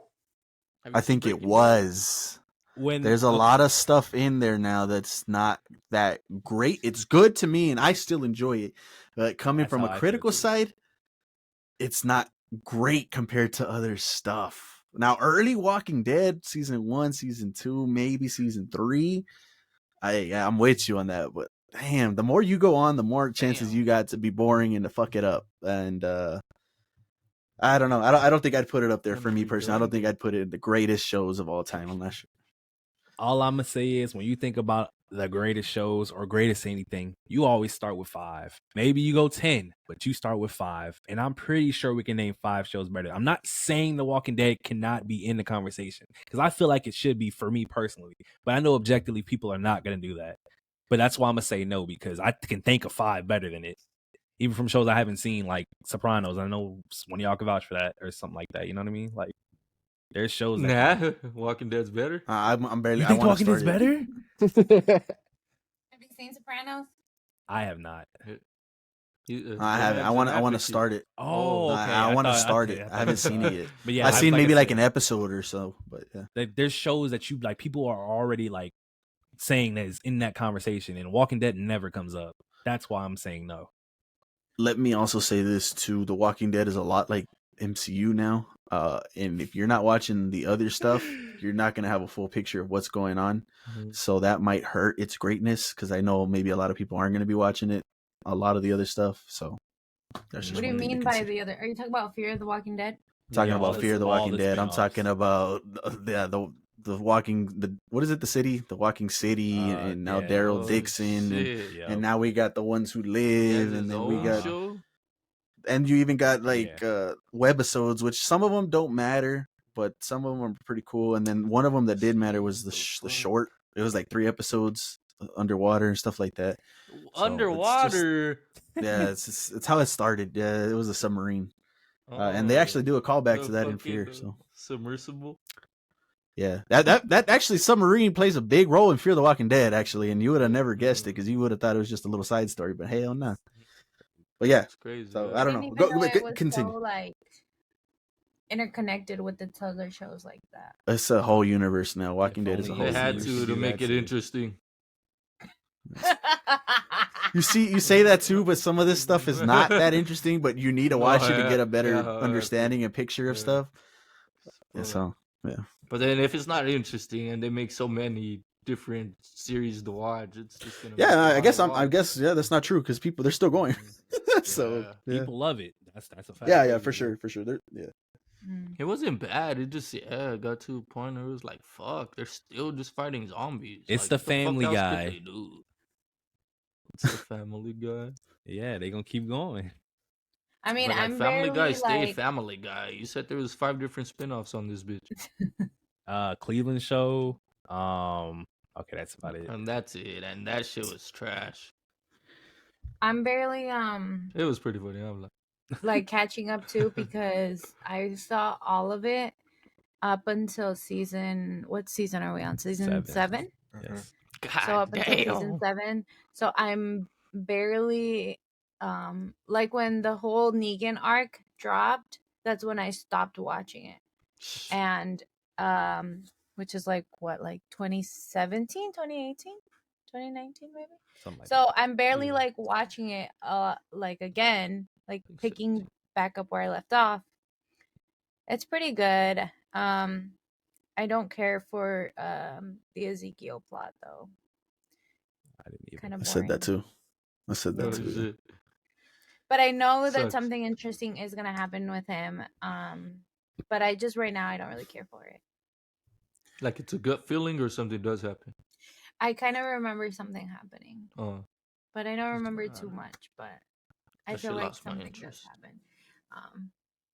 I think it was. There's a lot of stuff in there now that's not that great. It's good to me, and I still enjoy it. But coming from a critical side, it's not great compared to other stuff. Now, early Walking Dead, season 1, season 2, maybe season 3. I'm with you on that. But damn, the more you go on, the more chances you got to be boring and to fuck it up. And I don't know. I don't think I'd put it up there for me personally. I don't think I'd put it in the greatest shows of all time. I'm not sure. All I'm gonna say is when you think about the greatest shows or greatest anything, you always start with 5. Maybe you go 10, but you start with 5. And I'm pretty sure we can name 5 shows better. I'm not saying The Walking Dead cannot be in the conversation because I feel like it should be for me personally. But I know objectively people are not gonna do that. But that's why I'm gonna say no, because I can think of 5 better than it. Even from shows I haven't seen, like Sopranos. I know one of y'all can vouch for that or something like that. You know what I mean? Like, there's shows that Walking Dead's better. I'm barely. You think Walking Dead's better? Have you seen Sopranos? I have not. I haven't. I want to start it. Oh, okay. I want to start it. I haven't seen it yet. But yeah, I've seen maybe like an episode or so. But yeah, there's shows that you like. People are already like saying that is in that conversation, and Walking Dead never comes up. That's why I'm saying no. Let me also say this too: The Walking Dead is a lot like MCU now. And if you're not watching the other stuff, you're not gonna have a full picture of what's going on. Mm-hmm. So that might hurt its greatness because I know maybe a lot of people aren't gonna be watching it. A lot of the other stuff. So that's just what do you mean by the other? Are you talking about Fear of the Walking Dead? I'm talking about Fear of the Walking Dead. I'm talking about the Walking what is it? The City, the Walking City, and now Daryl Dixon, and now we got The Ones Who Live, and then we got. Show? And you even got webisodes, which some of them don't matter, but some of them are pretty cool. And then one of them that did matter was the short. It was like 3 episodes underwater and stuff like that. Underwater. It's how it started. Yeah, it was a submarine, and they actually do a callback to that in Fear. So submersible. Yeah, that actually submarine plays a big role in Fear the Walking Dead actually, and you would have never guessed it because you would have thought it was just a little side story. But hell no. But yeah, it's crazy. So I don't know. Continue. So, like interconnected with the other shows like that. It's a whole universe now. Walking Dead is a whole. They had universe. to make it interesting. You say that too, but some of this stuff is not that interesting. But you need to watch it to get a better understanding and picture of stuff. Yeah, so yeah. But then if it's not interesting and they make so many different series to watch, it's just gonna. Yeah, I guess that's not true because they're still going. So people love it. That's a fact. Yeah, for sure. It wasn't bad. It just got to a point where it was like, fuck, they're still just fighting zombies. It's like, the Family Guy. It's the Family Guy. Yeah, they gonna keep going. I mean, but I'm Family Guy stay like... Family Guy. You said there was 5 different spinoffs on this bitch. Cleveland Show. Okay, that's about it. And that's it. And that shit was trash. I'm barely It was pretty funny. I'm like catching up too because I saw all of it up until season. What season are we on? Season 7? Yes. So up until season 7. So I'm barely like when the whole Negan arc dropped, that's when I stopped watching it. And which is like what, like 2017, 2018, 2019 maybe. Like so I'm barely like watching it like again, like picking back up where I left off. It's pretty good. I don't care for the Ezekiel plot though. I didn't even. Kind of I boring. said that too. I said that Oh, too. shit. But I know that Sucks. something interesting is gonna happen with him. But I just right now I don't really care for it. Like it's a gut feeling or something does happen. I kind of remember something happening, Oh, but I don't remember too much. But I that feel shit like lost my something does interest. happen.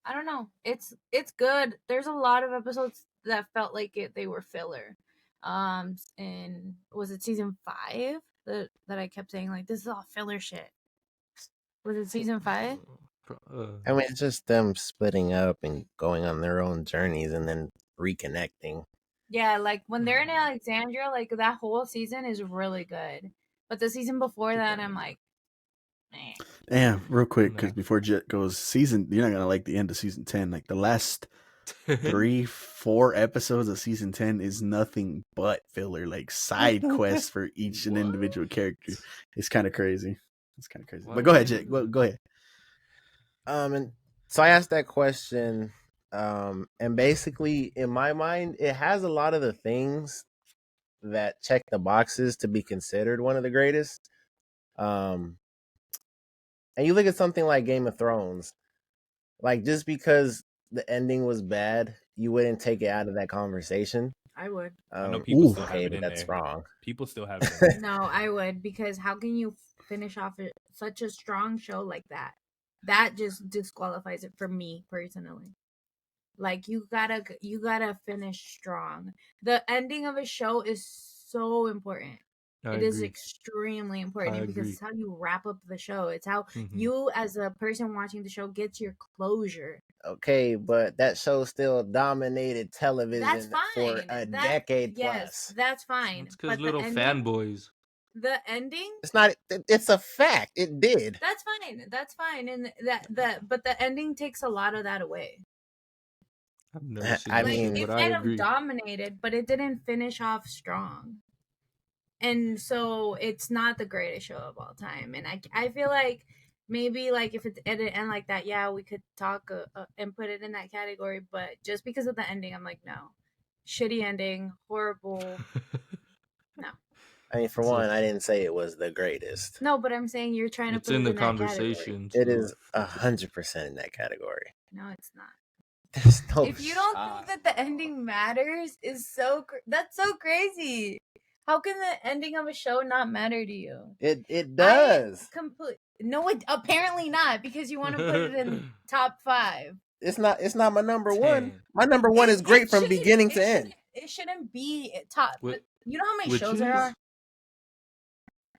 I don't know. It's good. There's a lot of episodes that felt like they were filler. And was it season 5 that I kept saying like this is all filler shit? Was it season 5? I mean, it's just them splitting up and going on their own journeys and then reconnecting. Yeah, like when they're in Alexandria, like that whole season is really good. But the season before that, I'm like, eh. Damn, real quick, because Nah. before Jet goes, you're not gonna like the end of season 10. Like the last 3-4 episodes of season 10 is nothing but filler, like side quests for each and individual character. It's kind of crazy. But go ahead, Jet. Go ahead. And so I asked that question, and basically in my mind, it has a lot of the things that check the boxes to be considered one of the greatest. And you look at something like Game of Thrones, like just because the ending was bad, you wouldn't take it out of that conversation. I would. I know people still Okay, have it but in that's there. wrong. People still have it in there. No, I would, because how can you finish off such a strong show like that? That just disqualifies it for me personally. Like you gotta finish strong. The ending of a show is so important. It is extremely important because it's how you wrap up the show. It's how you, as a person watching the show, gets your closure. Okay, but that show still dominated television for a decade plus. Yes, that's fine. It's because little fanboys. The ending? It's not. It's a fact. It did. That's fine. That's fine. And but the ending takes a lot of that away. I've never seen I that mean, show, it but I might have agree. dominated, but it didn't finish off strong. And so it's not the greatest show of all time. And I feel like maybe like if it didn't end like that, yeah, we could talk and put it in that category. But just because of the ending, I'm like, no, shitty ending, horrible. No. I mean, for one, I didn't say it was the greatest. No, but I'm saying you're trying to put it in that conversation. It is 100% in that category. No, it's not. There's no if you don't think that the ending matters, is that's so crazy. How can the ending of a show not matter to you? It does. No, it apparently not, because you want to put it in top 5. It's not my number 1. My number 1 is great from beginning to end. It shouldn't be top. You know how many shows there are?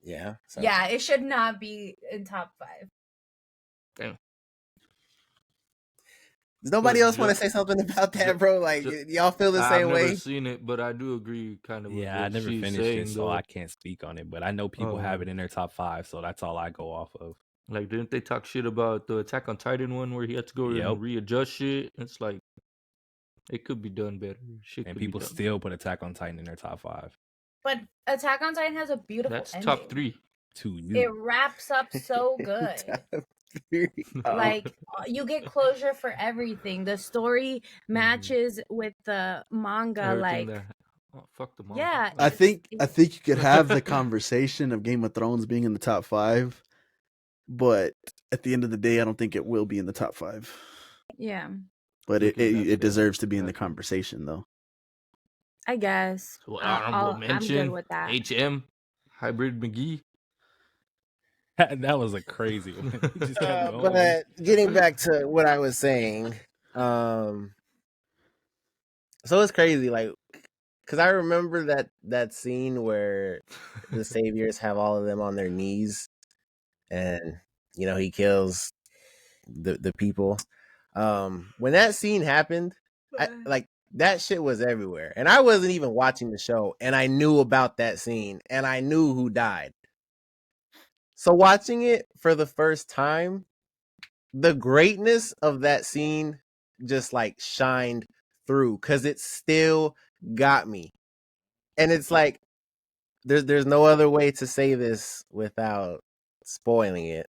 Yeah. So. Yeah, it should not be in top 5. Damn. Does nobody else want to say something about that, bro? Like, y'all feel the same way? I've never seen it, but I do agree kind of. Yeah, I never finished it, so I can't speak on it. But I know people have it in their top 5, so that's all I go off of. Like, didn't they talk shit about the Attack on Titan one where he had to go and readjust shit? It's like, it could be done better. And people still put Attack on Titan in their top 5. But Attack on Titan has a beautiful ending. That's top 3. To you. It wraps up so good. Like, you get closure for everything. The story matches with the manga. Fuck the manga. Yeah, I think you could have the conversation of Game of Thrones being in the top 5, but at the end of the day, I don't think it will be in the top 5. Yeah, but it deserves to be in the conversation, though. I guess. So honorable mention. I'm good with that. HM Hybrid McGee. That was a crazy one. But getting back to what I was saying, so it's crazy, like, because I remember that scene where the saviors have all of them on their knees, and he kills the people. When that scene happened, that shit was everywhere, and I wasn't even watching the show, and I knew about that scene, and I knew who died. So watching it for the first time, the greatness of that scene just like shined through, because it still got me. And it's like, there's no other way to say this without spoiling it.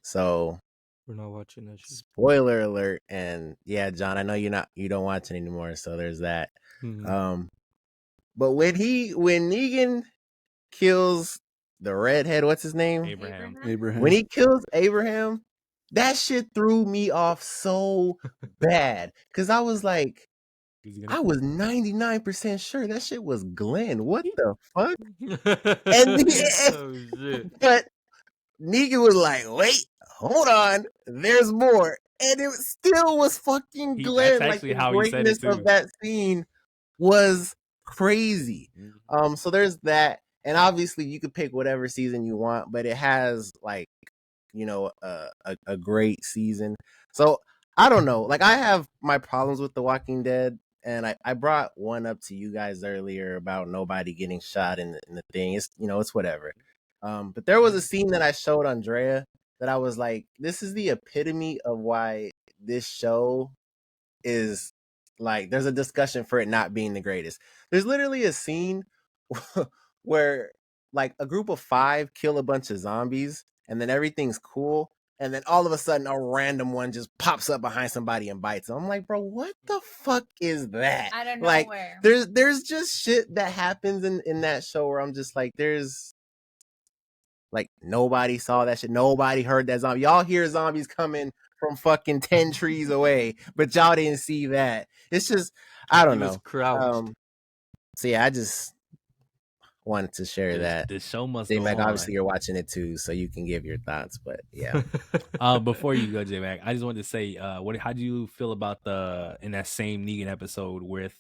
So We're not watching that shit. Spoiler alert. And yeah, John, I know you don't watch it anymore, so there's that. Mm-hmm. But when Negan kills the redhead, what's his name? Abraham. When he kills Abraham, that shit threw me off so bad. Cause I was like, I was 99% sure that shit was Glenn. What the fuck? And Oh shit. but Negan was like, wait, hold on, there's more. And it still was fucking That's Glenn. Like actually the how he said it greatness of too. that scene was crazy. So there's that. And obviously you could pick whatever season you want, but it has like, you know, a great season. So I don't know. Like I have my problems with The Walking Dead. And I brought one up to you guys earlier about nobody getting shot in the thing. It's, you know, it's whatever. But there was a scene that I showed Andrea that I was like, this is the epitome of why this show is like, there's a discussion for it not being the greatest. There's literally a scene where like a group of 5 kill a bunch of zombies and then everything's cool. And then all of a sudden a random one just pops up behind somebody and bites them. I'm like, bro, what the fuck is that? I don't know like, where. There's just shit that happens in that show where I'm just like, there's like nobody saw that shit. Nobody heard that zombie. Y'all hear zombies coming from fucking 10 trees away, but y'all didn't see that. It's just, I don't He was know. crouched. So yeah, I just wanted to share that. The show must JMag, go on. obviously you're watching it too, so you can give your thoughts. But yeah, Before you go, JMag, I just wanted to say, how do you feel about in that same Negan episode with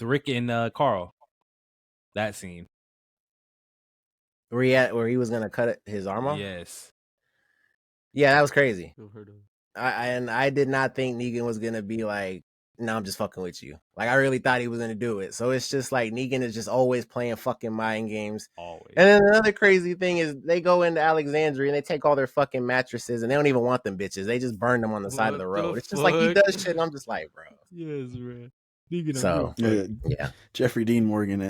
Rick and Carl? That scene. where he was gonna cut his arm off. Yes. Yeah, that was crazy. Still heard of it. I did not think Negan was gonna be like, no, I'm just fucking with you. Like I really thought he was gonna do it. So it's just like Negan is just always playing fucking mind games. Always. And then another crazy thing is they go into Alexandria and they take all their fucking mattresses and they don't even want them bitches. They just burn them on the side of the road. It's just like he does shit and I'm just like, bro. Yes, man. Negan, So yeah. Jeffrey Dean Morgan,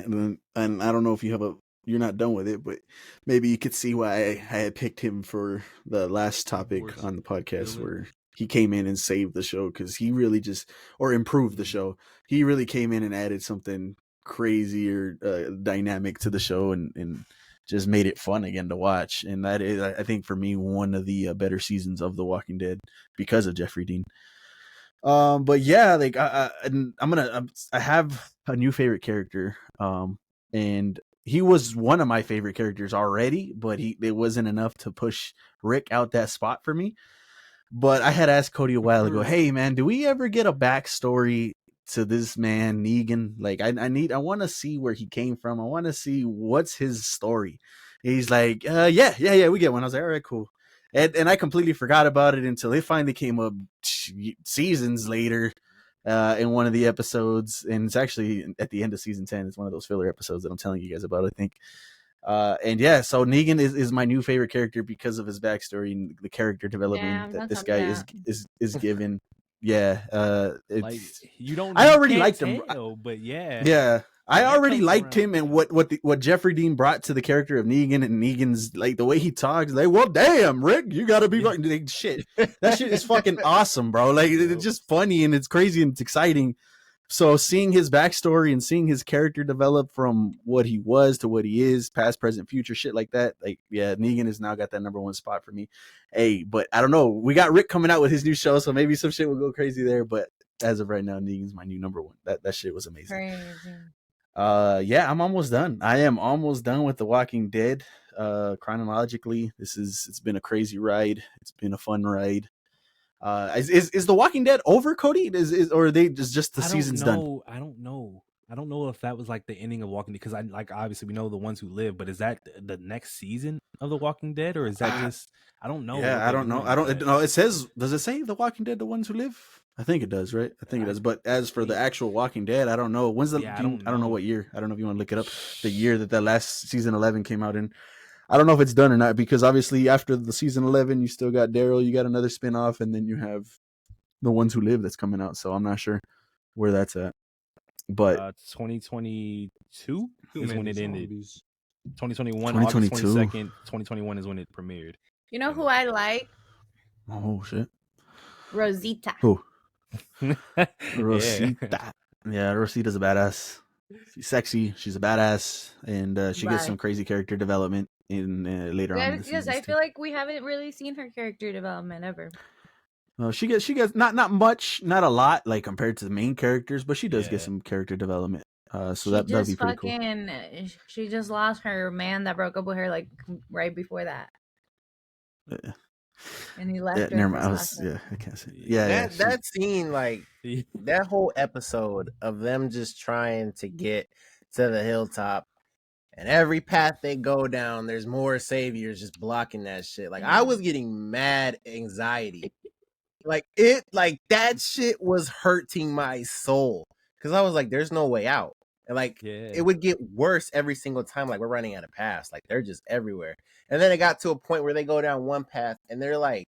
and I don't know if you're not done with it, but maybe you could see why I had picked him for the last topic on the podcast, where he came in and saved the show, because he really or improved the show. He really came in and added something crazy or dynamic to the show and just made it fun again to watch. And that is, I think, for me, one of the better seasons of The Walking Dead because of Jeffrey Dean. But yeah, like I have a new favorite character. And he was one of my favorite characters already, but it wasn't enough to push Rick out that spot for me. But I had asked Cody a while ago, hey man, do we ever get a backstory to this man Negan? Like I want to see where he came from. I want to see what's his story. He's like, yeah, we get one. I was like, all right, cool. And I completely forgot about it until it finally came up seasons later in one of the episodes. And it's actually at the end of season 10. It's one of those filler episodes that I'm telling you guys about, I think. And yeah, so Negan is my new favorite character because of his backstory and the character development that this guy is given. Yeah, like you don't. I already liked him, but yeah. Yeah, I already liked him, and what Jeffrey Dean brought to the character of Negan, and Negan's like the way he talks, like, well, damn, Rick, you gotta be fucking like, shit. That shit is fucking awesome, bro. Like it's just funny and it's crazy and it's exciting. So seeing his backstory and seeing his character develop from what he was to what he is, past, present, future, shit like that. Like, yeah, Negan has now got that number one spot for me. Hey, but I don't know. We got Rick coming out with his new show, so maybe some shit will go crazy there. But as of right now, Negan's my new number one. That shit was amazing. Crazy. Yeah, I'm almost done. I am almost done with The Walking Dead. Chronologically, it's been a crazy ride. It's been a fun ride. Is The Walking Dead over, Cody? Or are they just the season's done? I don't know. I don't know if that was like the ending of Walking Dead, because I like obviously we know the ones who live, but is that the next season of The Walking Dead, or is that just I don't know. Yeah, I don't know. I don't know. It says, does it say The Walking Dead, the ones who live? I think it does, right? I think it does. But as for the actual Walking Dead, I don't know. When's the? I don't know what year. I don't know if you want to look it up. The year that last season 11 came out in. I don't know if it's done or not, because obviously after the season 11, you still got Daryl, you got another spinoff, and then you have The Ones Who Live that's coming out. So I'm not sure where that's at. But 2022 is when it ended. 2021, 2022. August 22nd, 2021 is when it premiered. You know who I like? Oh shit. Rosita. Who? Yeah. Rosita. Yeah, Rosita's a badass. She's sexy. She's a badass, and she gets some crazy character development in later on in the season. Because I feel like we haven't really seen her character development ever. She gets not much, not a lot, like compared to the main characters, but she does get some character development. So that'd be pretty cool. She just lost her man that broke up with her like right before that. Yeah. And he left her. Never mind. I can't say. Yeah, that scene, like that whole episode of them just trying to get to the hilltop, and every path they go down, there's more saviors just blocking that shit. Like I was getting mad anxiety. Like that shit was hurting my soul because I was like, "There's no way out." And it would get worse every single time. Like we're running out of paths. Like they're just everywhere. And then it got to a point where they go down one path and they're like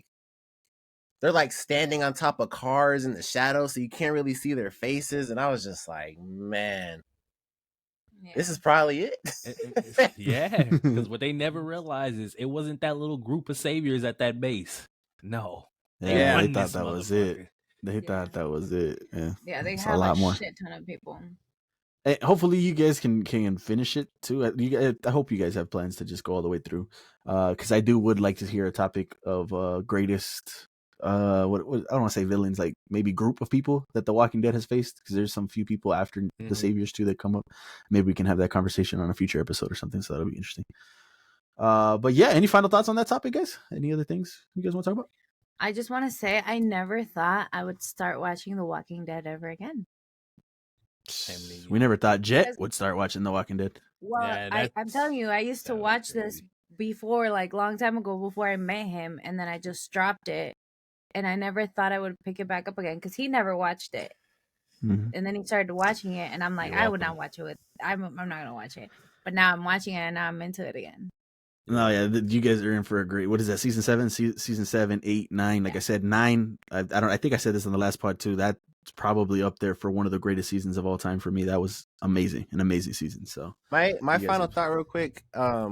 standing on top of cars in the shadow, so you can't really see their faces. And I was just like, man, this is probably it. Yeah, because what they never realized is it wasn't that little group of saviors at that base. No. They thought that was it. They thought that was it. Yeah, they had a lot more. Shit ton of people. Hey, hopefully you guys can finish it too. I hope you guys have plans to just go all the way through. Because I would like to hear a topic of greatest. I don't want to say villains, like maybe group of people that The Walking Dead has faced. Because there's some few people after the saviors too that come up. Maybe we can have that conversation on a future episode or something. So that'll be interesting. But yeah, any final thoughts on that topic, guys? Any other things you guys want to talk about? I just want to say I never thought I would start watching The Walking Dead ever again. We never thought Jet would start watching The Walking Dead. Well, yeah, I'm telling you, I used to watch this before, like long time ago, before I met him, and then I just dropped it, and I never thought I would pick it back up again because he never watched it, and then he started watching it, and I'm like, I would not watch it. I'm not gonna watch it, but now I'm watching it, and now I'm into it again. No, yeah, you guys are in for a great. What is that? Season 7, season 7, 8, 9. Like I said, 9. I think I said this in the last part too. That's probably up there for one of the greatest seasons of all time for me. That was amazing, an amazing season. So my final thought, real quick. I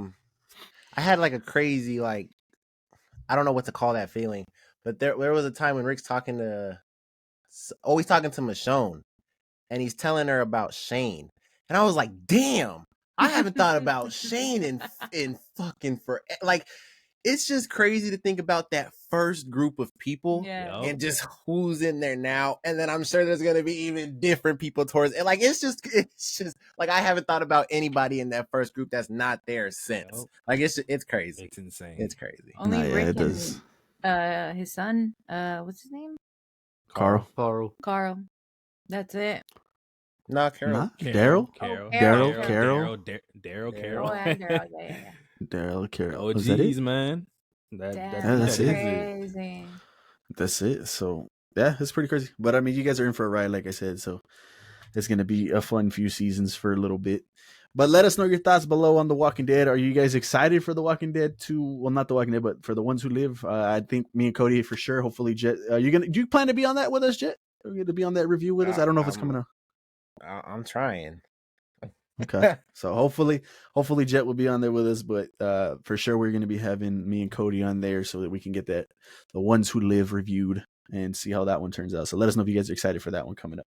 had like a crazy I don't know what to call that feeling, but there was a time when Rick's talking to Michonne, and he's telling her about Shane, and I was like, damn. I haven't thought about Shane in fucking forever. Like, it's just crazy to think about that first group of people and just who's in there now. And then I'm sure there's gonna be even different people towards it. Like, it's just like I haven't thought about anybody in that first group that's not there since. Like, it's crazy. It's insane. It's crazy. Only Rick and his son. What's his name? Carl. That's it. No, Carol. Daryl. Daryl. Daryl. Carol. Oh, geez, man. That's crazy. That's it. So yeah, it's pretty crazy. But I mean, you guys are in for a ride, like I said. So it's gonna be a fun few seasons for a little bit. But let us know your thoughts below on The Walking Dead. Are you guys excited for The Walking Dead 2? Well, not The Walking Dead, but for The Ones Who Live. I think me and Cody for sure. Hopefully, Jet. Do you plan to be on that with us, Jet? Are you going to be on that review with us? I don't know if it's coming out. I'm trying. Okay, so hopefully Jet will be on there with us, but for sure we're going to be having me and Cody on there so that we can get The Ones Who Live reviewed and see how that one turns out. So let us know if you guys are excited for that one coming up.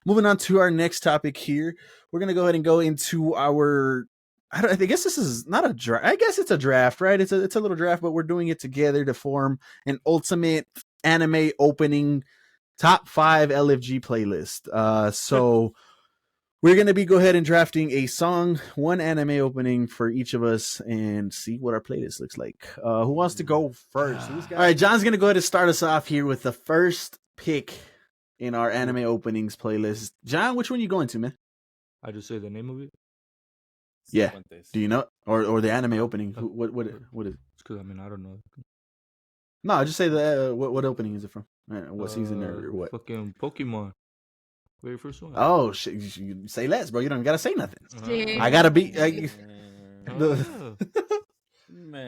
Moving on to our next topic here, we're going to go ahead and go into our. I guess this is not a draft. I guess it's a draft, right? It's a little draft, but we're doing it together to form an ultimate anime opening top 5 LFG playlist. So. We're going to go ahead and drafting a song, one anime opening for each of us and see what our playlist looks like. Who wants to go first? All right, John's going to go ahead and start us off here with the first pick in our anime openings playlist. John, which one are you going to, man? I just say the name of it? Yeah. Do you know? Or the anime opening? What is it? It's because, I don't know. No, just say the what opening is it from? What season or what? Fucking Pokemon. Very first one. Oh shit! You say less, bro. You don't gotta say nothing. I gotta be. I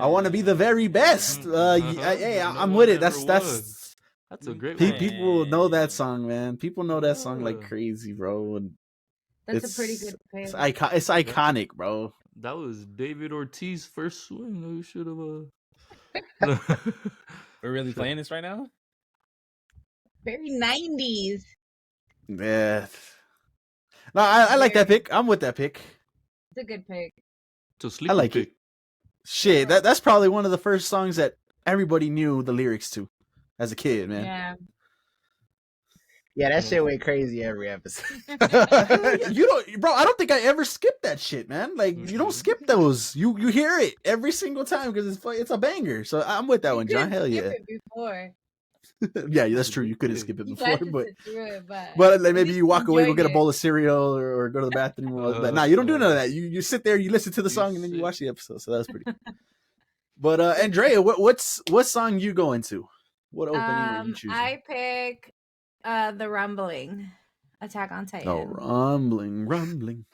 want to be the very best. I'm with it. That's a great one. People know that song, man. People know that song like crazy, bro. And that's a pretty good play. It's iconic, bro. That was David Ortiz's first swing. You should have. We're really playing this right now? Very 90s. Yeah. No, I like that pick. I'm with that pick. It's a good pick. It's a sleepy I like pick. it. Shit, that's probably one of the first songs that everybody knew the lyrics to as a kid, man. Yeah. Yeah, that shit went crazy every episode. You don't, bro. I don't think I ever skipped that shit, man. Like you don't skip those. You hear it every single time because it's a banger. So I'm with that one, John. Hell yeah. It before. Yeah, that's true. You couldn't skip it You before, had to but sit through it, like, at maybe least you walk away, go enjoyed get a it. bowl of cereal or go to the bathroom. But nah, you don't do none of that. You sit there, you listen to the song, and then you watch the episode. So that's pretty cool. But Andrea, what song you going to? What opening are you choosing? I pick the Rumbling. Attack on Titan. Oh, rumbling.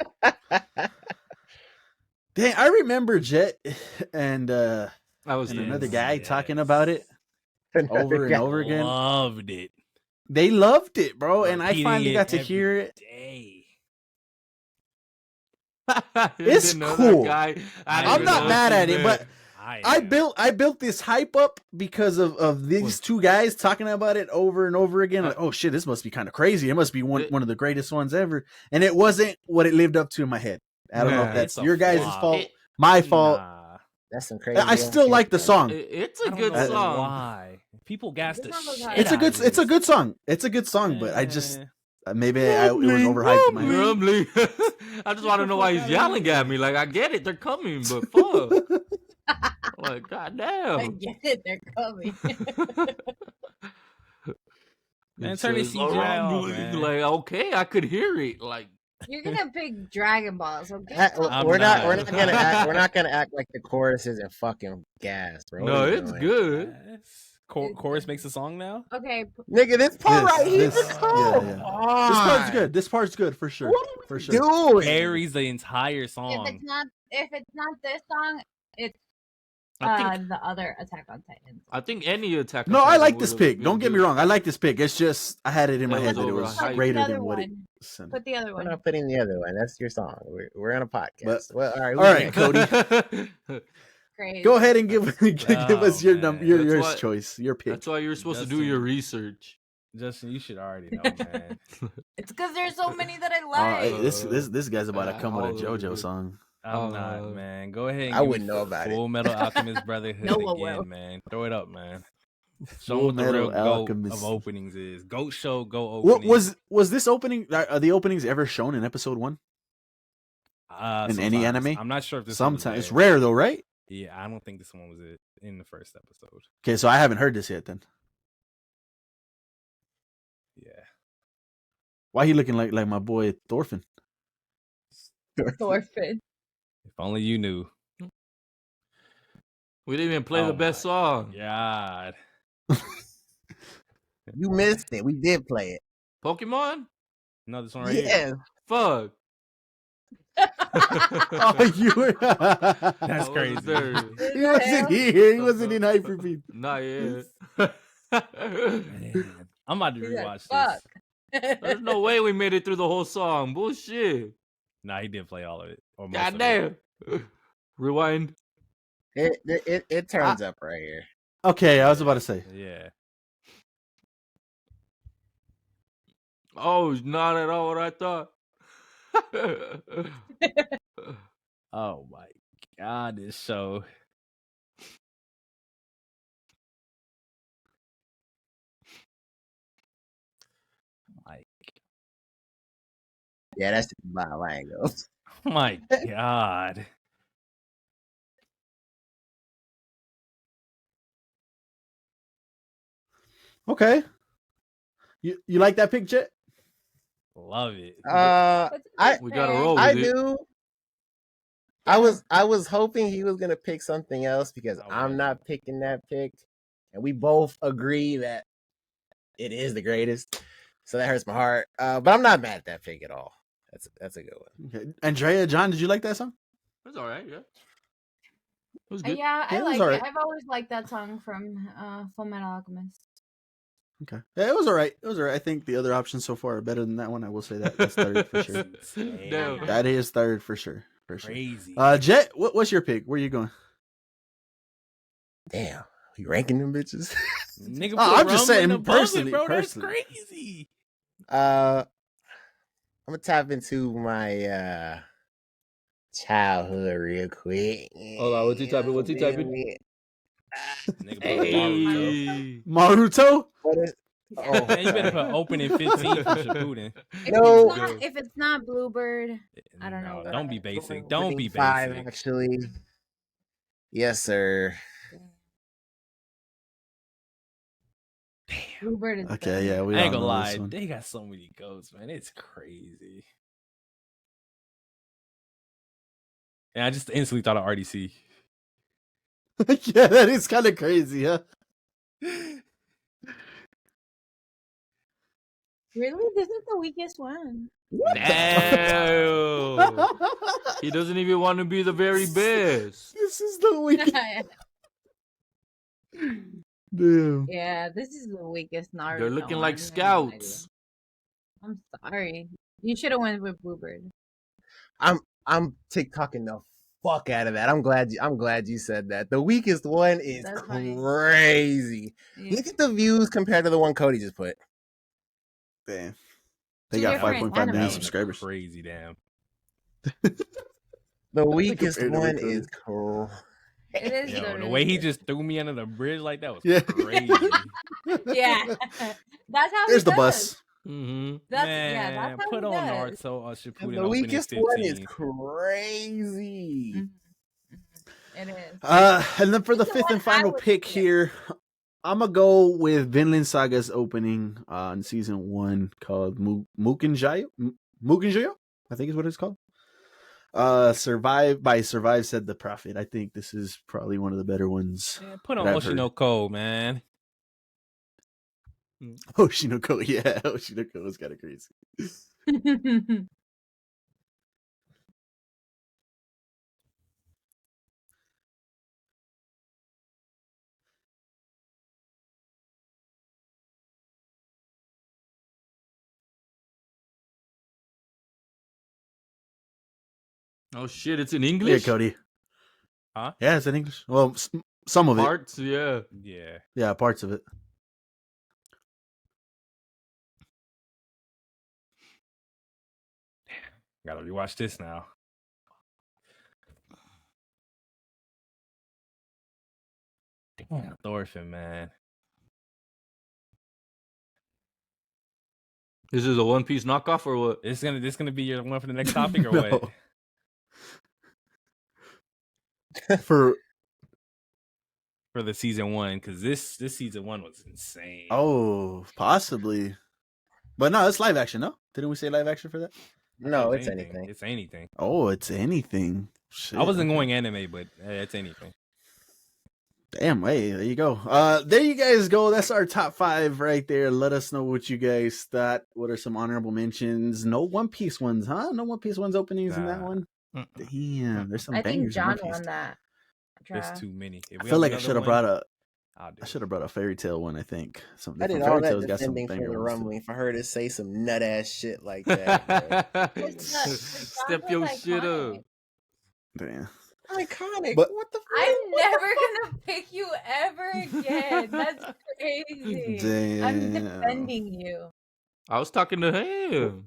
Dang, I remember Jet and I was another guy talking about it over and over again. Loved it. They loved it, bro, and I Repeating finally it got to every hear it. day. It's cool. I'm not mad at it, but I am. built this hype up because of these two guys talking about it over and over again. Like, oh shit, this must be kind of crazy. It must be one of the greatest ones ever. And it wasn't what it lived up to in my head. I don't know if that's your guys' fault, my fault. Nah. That's some crazy. I still like the song. It's I a don't good know song. Why? People gas the shit. It's a good. It's a good song. It's a good song, but I just maybe it was overhyped in my head. Rumbling. I just want to know why he's yelling at me. Like I get it, they're coming, but fuck. Like goddamn. I get it, they're coming. Man, turn the CGI off, man. Like okay, I could hear it. Like You're gonna pick Dragon Balls, okay? We're not gonna act like the chorus isn't fucking gas, bro. no, it's good. Chorus makes a song now. Okay. Nigga, this part right here. This part's good. This part's good for sure. For sure. Dude, Carries the entire If song. it's not this song, it's I think the other Attack on Titan. I think any attack. No, on I Titan like this would've pick. been Don't get me good. wrong. I like this pick. It's just I had it in my That head was that it was overhyped. greater Put the than other what it one. sounded. Put the other we're one. not putting the other one. That's your song. We're on a podcast. But- well, all All right, right, Cody. Crazy. Go ahead and give us your man. your That's why- choice, your pick. That's why you're supposed to do Justin. your research. Justin, you should already know, man. It's because there's so many that I like. This guy's about to come with a all of JoJo it. song. I'm not, man. Go ahead. And I give me wouldn't know about it. Full Metal Alchemist Brotherhood No one again, will. man. Throw it up, man. Show Full them what the real Metal goat Alchemist. of openings is. Goat show, go What opening. was this opening? Are the openings ever shown in episode 1? In any Sometimes. anime? I'm not sure if this one was Sometimes it's there. rare though, right? Yeah, I don't think this one was it in the first episode. Okay, so I haven't heard this yet. Then Yeah. why he looking like my boy Thorfinn? Thorfinn. If only you knew. We didn't even play Oh the best my song. God. You missed it. We did play it. Pokemon? No, this one right here. Yes. Fuck. Oh, you were. That's I wasn't crazy. there. He wasn't here. He wasn't in Hyperbeat. Not yet. Man, I'm about to He said, rewatch "Fuck." this. There's no way we made it through the whole song. Bullshit. Nah, he did play all of it. Or most of it. Goddamn. Rewind. It turns up right here. Okay, I was about to say. Yeah. Oh, it's not at all what I thought. Oh my God, this show. Like, Yeah, that's Bob. I ain't go. oh my God. Okay, you like that pick, Jet? Love it. We gotta roll I with it. do. I was hoping he was gonna pick something else because I'm not picking that pick, and we both agree that it is the greatest. So that hurts my heart. But I'm not mad at that pick at all. That's a good one. Okay. Andrea, John, did you like that song? It's all right, yeah. It was good. Yeah, I Yeah, it was like alright. it. I've always liked that song from Full Metal Alchemist. Okay, yeah, it was all right. It was all right. I think the other options so far are better than that one. I will say that. That's third for sure. Damn. That is third for sure. For sure. Crazy. Jet, what's your pick? Where you going? Damn, you ranking them bitches? Nigga, I'm just saying personally, personally, bro. personally. That's crazy. I'm gonna tap into my childhood real quick. Hold on, what's he typing? What's he typing? Nigga, put Hey. Naruto. Maruto? What is? Oh, Man, you better sorry. put opening 15 for Shippuden. If it's not Bluebird, I don't know. Don't be basic. Opening Don't be 5, basic. actually. Yes, sir. Bluebird is Okay, yeah, we I all ain't gonna know lie. this one. They got so many goats, man. It's crazy. And I just instantly thought of RDC. Yeah, that is kind of crazy, huh? Really? This is the weakest one. Damn. He doesn't even want to be the very best. This is the weakest. Damn. Yeah, this is the weakest Naruto. They're looking like one. I have no scouts. idea. I'm sorry. You should have went with Bluebird. I'm TikToking the fuck out of that. I'm glad you said that. The weakest one is That's funny. crazy. Yeah. Look at the views compared to the one Cody just put. Damn. They Two got different 5.5 million animes. subscribers. Crazy, damn. The weakest Compared to one Cody. is crazy. It is Yo, the really way he good. just threw me under the bridge like that was Yeah. crazy. Yeah. That's how There's he the does. bus. Mm-hmm. That's Man, that's how put he on does. Naruto or Shippuden The opening weakest 15. one is crazy. It is. And then for the It's the fifth one and I final would pick pick. here, I'm gonna go with Vinland Saga's opening in season 1 called Mukinjayo. Mukinjayo, I think is what it's called. Survive said the prophet. I think this is probably one of the better ones. Man, put on that I've heard. Oshinoko, man. Oshinoko, yeah, Oshinoko was kind of crazy. Oh shit, it's in Yeah, English? Cody. Huh? Yeah, it's in English. Well, some of it. Parts, yeah. Yeah. Yeah, parts of it. Gotta rewatch this now. Damn, Thorfinn, man. This is a One Piece knockoff or what? This gonna be your one for the next topic or No. what? For the season 1, because this season 1 was insane. Oh, possibly. But no, it's live action, no? Didn't we say live action for that? No, it's anything. It's anything. Oh, it's anything. Shit, I wasn't okay. going anime, but it's anything. Damn, hey, there you go. There you guys go. That's our top 5 right there. Let us know what you guys thought. What are some honorable mentions? No One Piece ones, huh? No One Piece ones openings in that one? Damn, there's some I think bangers in John One Piece. won that. There's draft. too many. If I we feel have like I another should have one, brought I'll do I it. should have brought a fairy tale one, I think. Some I did different all fairy that tales got some defending banger from the ones, too. rumbling for her to say some nut ass shit like that. bro. Step your shit up. Damn. Iconic. But- what the fuck? I'm never gonna pick you ever again. That's crazy. I'm Damn. defending you. I was talking to him.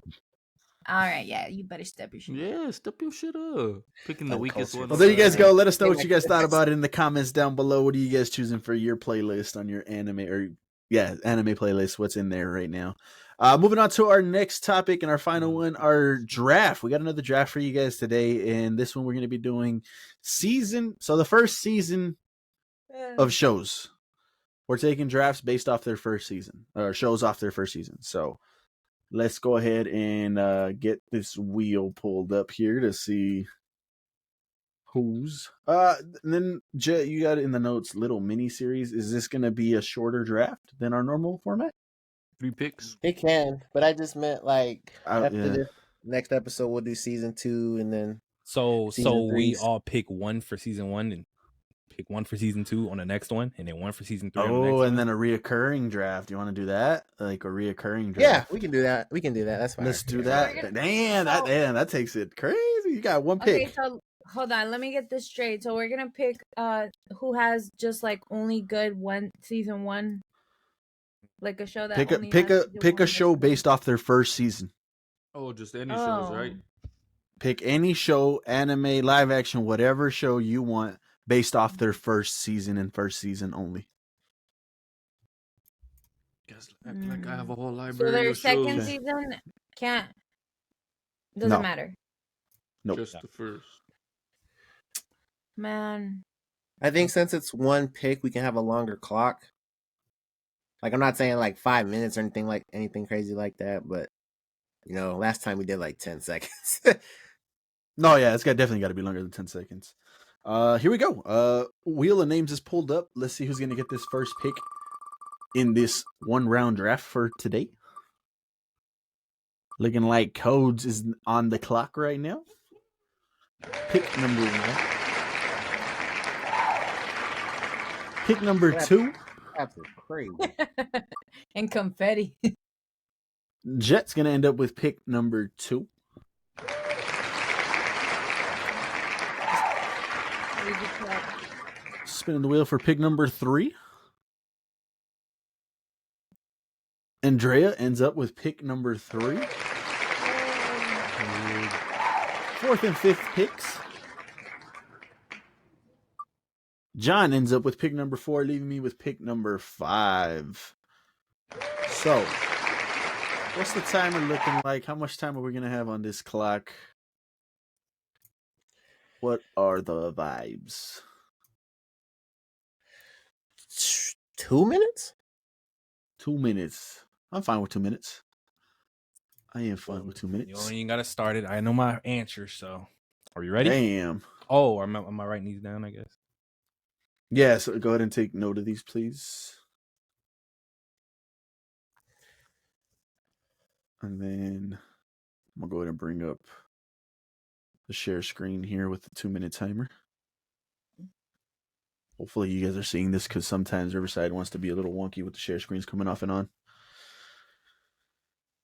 All right, yeah, you better step your shit. Yeah, step your shit up. Picking the weakest one. Well, there you guys alright. go. Let us know what you guys thought about it in the comments down below. What are you guys choosing for your playlist on your anime anime playlist? What's in there right now? Moving on to our next topic and our final one, our draft. We got another draft for you guys today, and this one we're going to be doing the first season of shows. We're taking drafts based off their first season, or shows off their first season. So let's go ahead and get this wheel pulled up here to see who's. And then Jet, you got it in the notes, little mini series. Is this going to be a shorter draft than our normal format? 3 picks. It can, but I just meant like after yeah. this next episode we'll do season 2 and then So Season we 3's. all pick one for season 1 and pick one for season 2 on the next one, and then one for season 3 on the next Oh, one. and then a reoccurring draft. You want to do that? Like a reoccurring draft? yeah, we can do that. That's fine. Let's do So that. we're gonna- Damn, that takes it crazy. You got one Okay, pick. so hold on, let me get this straight. So we're gonna pick who has just like only good season 1, like a show that pick a show based off their first season. Oh, just any shows, right? Pick any show, anime, live action, whatever show you want, based off their first season and first season only. Guess like I have a whole library. So their of second shows. season doesn't matter. Nope. Just the first. Man. I think since it's one pick, we can have a longer clock. Like, I'm not saying like 5 minutes or anything crazy like that, but last time we did like 10 seconds. No, yeah, it's definitely got to be longer than 10 seconds. Here we go. Wheel of Names is pulled up. Let's see who's gonna get this first pick in this 1-round draft for today. Looking like Codes is on the clock right now. Pick number 1. Pick number 2. That's crazy. And confetti. Jet's gonna end up with pick number 2. Spinning the wheel for pick number 3. Andrea ends up with pick number 3. 4th and 5th picks. John ends up with pick number 4, leaving me with pick number 5. So, what's the timer looking like? How much time are we going to have on this clock? What are the vibes? 2 minutes? 2 minutes. I'm fine with 2 minutes. I am fine with 2 minutes. You only ain't got to start it. I know my answer, so. Are you ready? Damn. Oh, am I writing these down, I guess? Yeah, so go ahead and take note of these, please. And then I'm going to go ahead and bring up the share screen here with the 2-minute timer. Hopefully you guys are seeing this because sometimes Riverside wants to be a little wonky with the share screens coming off and on.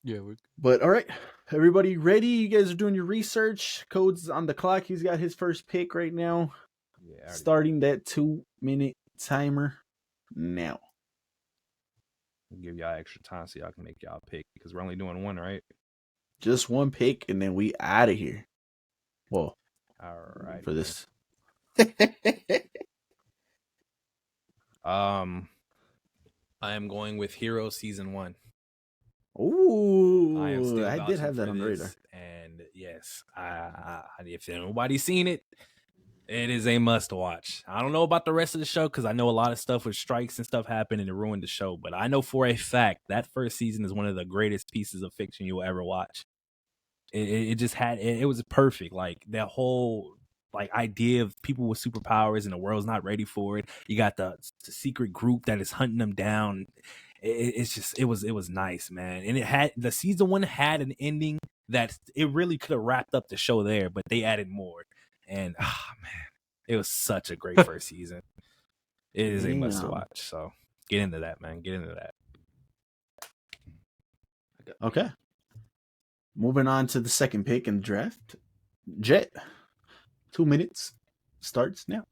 Yeah. But all right, everybody ready? You guys are doing your research. Code's on the clock. He's got his first pick right now. Yeah, starting that 2-minute timer now. I'll give y'all extra time so y'all can make y'all pick because we're only doing one, right? Just one pick and then we out of here. Well, all right. For this. I am going with Hero Season 1. Ooh, I did have that on the radar. And yes, if nobody's seen it, it is a must watch. I don't know about the rest of the show because I know a lot of stuff with strikes and stuff happened and it ruined the show. But I know for a fact that first season is one of the greatest pieces of fiction you'll ever watch. It just had it was perfect. Like that whole idea of people with superpowers and the world's not ready for it. You got the secret group that is hunting them down. It was nice, man. And it had the season 1 had an ending that it really could have wrapped up the show there, but they added more. And man, it was such a great first season. It is a must watch. So get into that, man. Get into that. Okay. Moving on to the second pick in the draft. Jet. 2 minutes starts now.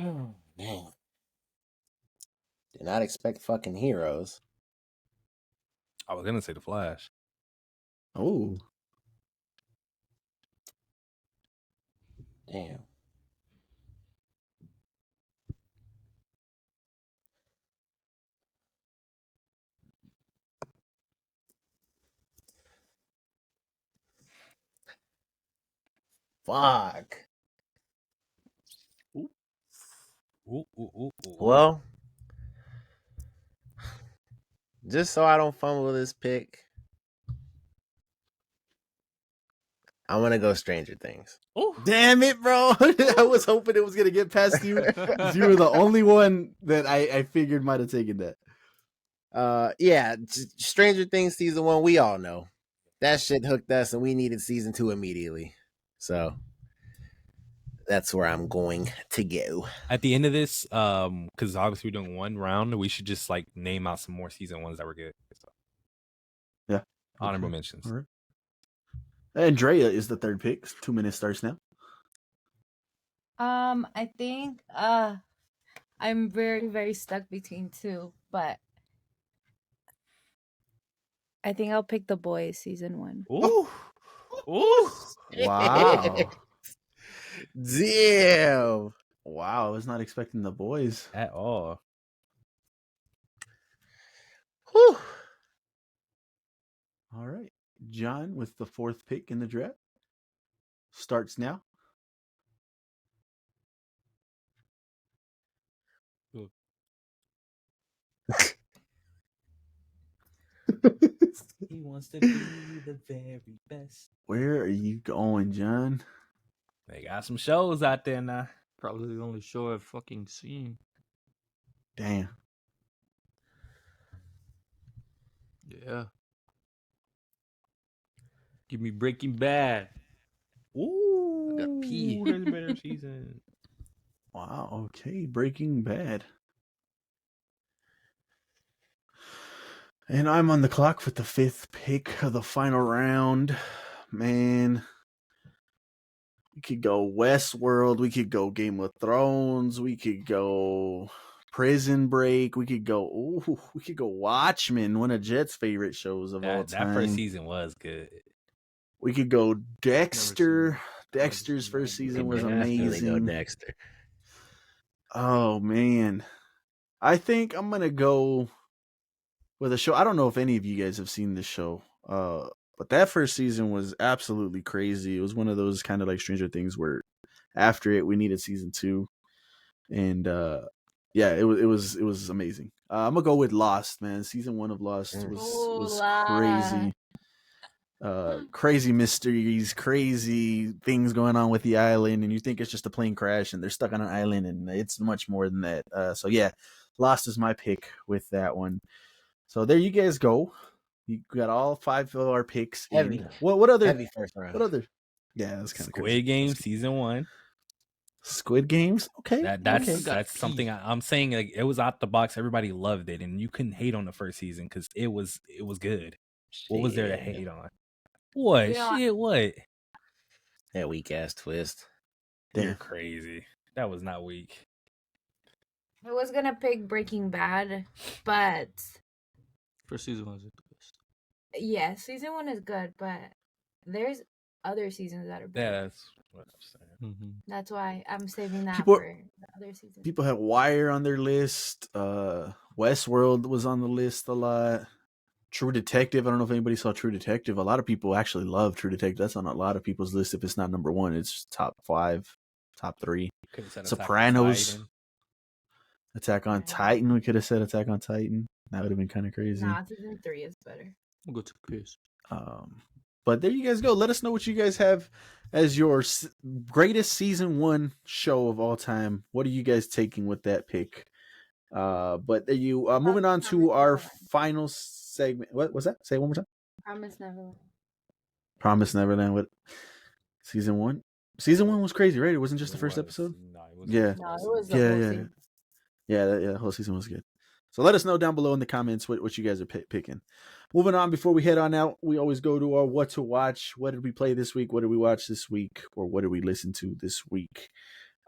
Oh, man. Did not expect fucking Heroes. I was going to say The Flash. Oh. Damn. Fuck. Ooh. Well, just so I don't fumble this pick, I'm gonna go Stranger Things. Oh, damn it, bro! I was hoping it was gonna get past you. You were the only one that I figured might have taken that. Yeah, Stranger Things season 1. We all know that shit hooked us, and we needed season 2 immediately. So that's where I'm going to go. At the end of this, because obviously we're doing one round, we should just name out some more season 1s that were good. So. Yeah. Honorable mentions. All right. Andrea is the third pick. 2 minutes starts now. I think I'm very, very stuck between two, but I think I'll pick The Boys season 1. Ooh. Ooh. Wow. Damn. Wow, I was not expecting The Boys at all. Whew. All right. John with the fourth pick in the draft. Starts now. He wants to be the very best. Where are you going, John? They got some shows out there now. Probably the only show I've fucking seen. Damn. Yeah. Give me Breaking Bad. Ooh, I got pee. That's a better season. Wow. Okay. Breaking Bad. And I'm on the clock with the fifth pick of the final round. Man. We could go Westworld. We could go Game of Thrones. We could go Prison Break. We could go Watchmen, one of Jet's favorite shows of all time. That first season was good. We could go Dexter. Dexter's first season was amazing. Go Dexter. Oh man. I think I'm gonna go with a show. I don't know if any of you guys have seen this show. But that first season was absolutely crazy. It was one of those kind of like Stranger Things where after it we needed season 2. And yeah, it was amazing. I'm gonna go with Lost, man. Season 1 of Lost was crazy. Crazy mysteries, crazy things going on with the island, and you think it's just a plane crash and they're stuck on an island, and it's much more than that. So yeah, Lost is my pick with that one. So there you guys go. You got all 5 of our picks. Heavy. What other? Heavy first round. What other? Yeah, that's kind of Squid Game season 1. Squid Games. Okay, that's something I'm saying. Like it was out the box. Everybody loved it, and you couldn't hate on the first season because it was good. What was there to hate on? What shit? What? That weak ass twist. You're crazy. That was not weak. I was gonna pick Breaking Bad, but First season was the best. yeah, season 1 is good, but there's other seasons that are better. Yeah, that's what I'm saying. Mm-hmm. That's why I'm saving that People- for the other season. People have Wire on their list. Westworld was on the list a lot. True Detective. I don't know if anybody saw True Detective. A lot of people actually love True Detective. That's on a lot of people's list. If it's not number 1, it's top 5, top 3. Sopranos. Attack on Titan. We could have said Attack on Titan. That would have been kind of crazy. Nah, season 3 is better. We'll go to piss. But there you guys go. Let us know what you guys have as your greatest season 1 show of all time. What are you guys taking with that pick? But there you moving on to our final segment. What was that? Say it one more time. Promise Neverland. Promise Neverland. What season 1? Season 1 was crazy, right? It wasn't just the first episode. No, it was. Yeah. No, it was the whole season. Yeah, the whole season was good. So let us know down below in the comments what you guys are picking. Moving on, before we head on out, we always go to our what to watch. What did we play this week? What did we watch this week? Or what did we listen to this week?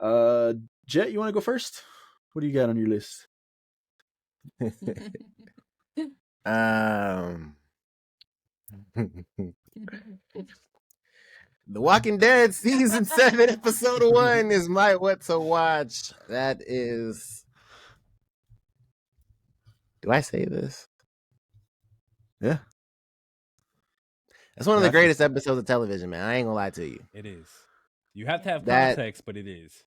Jet, you want to go first? What do you got on your list? The Walking Dead season 7 episode 1 is my what to watch. That is. Do I say this? Yeah. That's one of the greatest episodes of television, man. I ain't gonna lie to you. It is. You have to have context, but it is.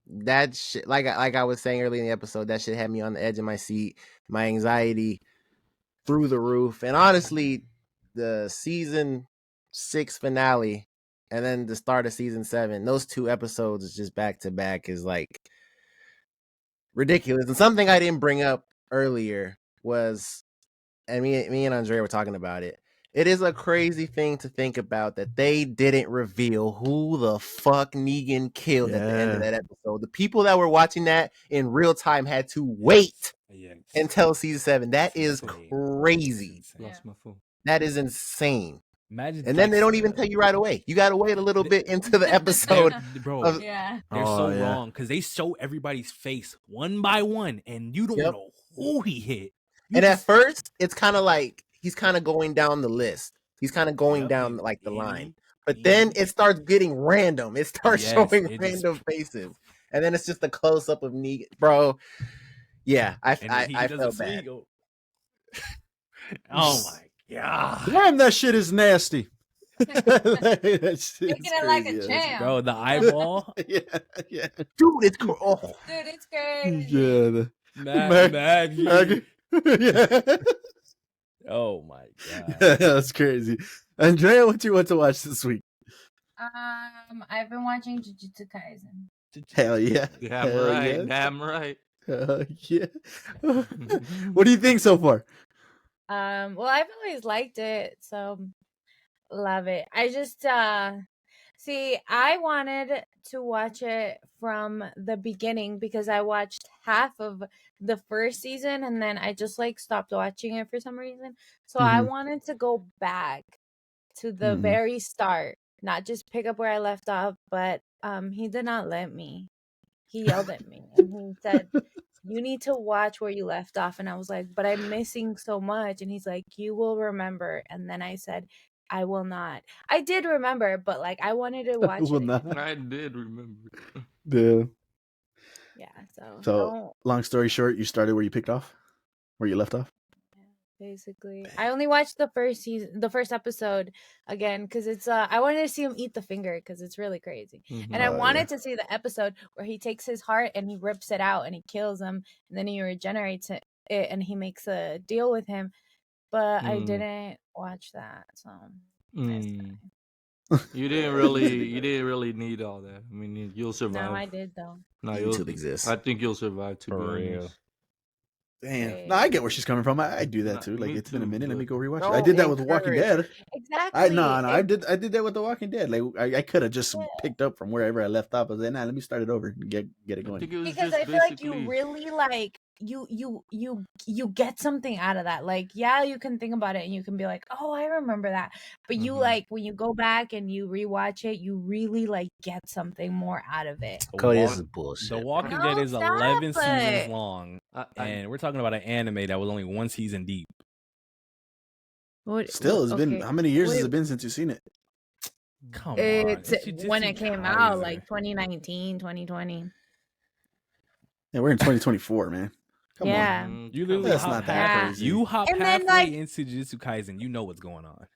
That shit, like I was saying earlier in the episode, that shit had me on the edge of my seat. My anxiety through the roof. And honestly, the season 6 finale and then the start of season 7, those 2 episodes just back to back is like ridiculous. And something I didn't bring up earlier was, and me and Andrea were talking about it. It is a crazy thing to think about that they didn't reveal who the fuck Negan killed at the end of that episode. The people that were watching that in real time had to wait until season 7. That is crazy. Lost my phone. That is insane. Imagine, and then they don't even tell you right away. You got to wait a little bit into the episode. Bro, yeah. They're so wrong because they show everybody's face one by one, and you don't know who he hit. And at first, it's kind of like he's kind of going down the list. He's kind of going down like the line. But then it starts getting random. It starts showing random faces. And then it's just a close-up of Negan. Bro, yeah, I felt bad. Oh, my God. Damn, that shit is nasty. Making it like a champ. Bro, the eyeball. yeah. Dude, it's cool. Oh. Dude, it's crazy. Yeah. Maggie. Yeah. Oh, my God. That's crazy. Andrea, what you want to watch this week? I've been watching Jujutsu Kaisen. Hell yeah. Damn right. Yeah. What do you think so far? Well, I've always liked it, so love it. I just see, I wanted to watch it from the beginning because I watched half of the first season and then I just like stopped watching it for some reason. So I wanted to go back to the very start, not just pick up where I left off, but he did not let me. He yelled at me and he said, "You need to watch where you left off." And I was like, "But I'm missing so much." And he's like, "You will remember." And then I said, "I will not." I did remember, but like I wanted to watch it again. I did remember. Yeah, so long story short, you started where you left off. Basically, I only watched the first episode again because it's I wanted to see him eat the finger because it's really crazy, and I wanted to see the episode where he takes his heart and he rips it out and he kills him and then he regenerates it and he makes a deal with him, but I didn't watch that, so you didn't really need all that. I mean, you'll survive. No, I did though. No, YouTube exists. I think you'll survive too. For real. Damn. No, I get where she's coming from. I do that too. Like it's been a minute. Let me go rewatch it. No, I did that with Walking Dead. Exactly. I did that with The Walking Dead. Like I could have just picked up from wherever I left off. I was like, let me start it over and get it going. Because I feel like you really like you get something out of that. Like, yeah, you can think about it and you can be like, oh, I remember that. But you like when you go back and you rewatch it, you really like get something more out of it. Cody, this is bullshit. The Walking Dead is 11 seasons long, and we're talking about an anime that was only one season deep. Still, it's been how many years has it been since you've seen it? Come on. It's when it came out, like 2019, 2020. Yeah, we're in 2024, man. Come on. You literally That's not that crazy. You hop halfway into Jujutsu Kaisen, you know what's going on.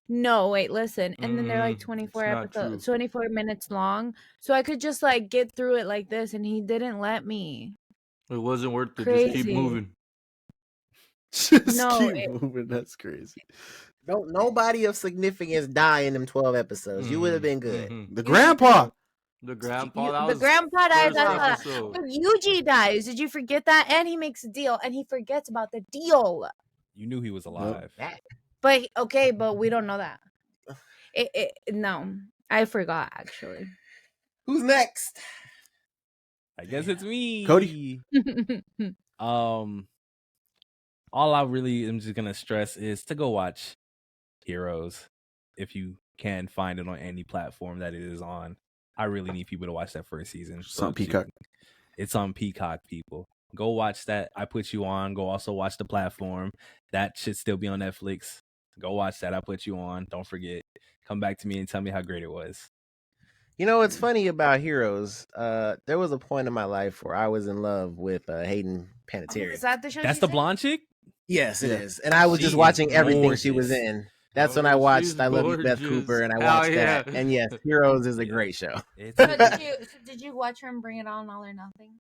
No, wait, listen. And then they're like 24 episodes, 24 minutes long. So I could just like get through it like this, and he didn't let me. It wasn't worth it. Crazy. Just keep moving. Keep moving. That's crazy. Don't nobody of significance die in them 12 episodes. You would have been good. The grandpa. The grandpa dies. Yuji dies. Did you forget that? And he makes a deal, and he forgets about the deal. You knew he was alive. But we don't know that. No, I forgot actually. Who's next? I guess it's me, Cody. All I really am just gonna stress is to go watch Heroes if you can find it on any platform that it is on. I really need people to watch that first season. It's on Peacock. It's on Peacock, people. Go watch that. I put you on. Go also watch the platform. That should still be on Netflix. Go watch that. I put you on. Don't forget. Come back to me and tell me how great it was. You know what's funny about Heroes? There was a point in my life where I was in love with Hayden Panettiere. Is that the show? That's the blonde chick? Yes, it is. And I was just watching everything she was in. That's when I watched I Love You, Beth Cooper, and I watched that. And yes, Heroes is a great show. Did you watch her and Bring It On, All or Nothing?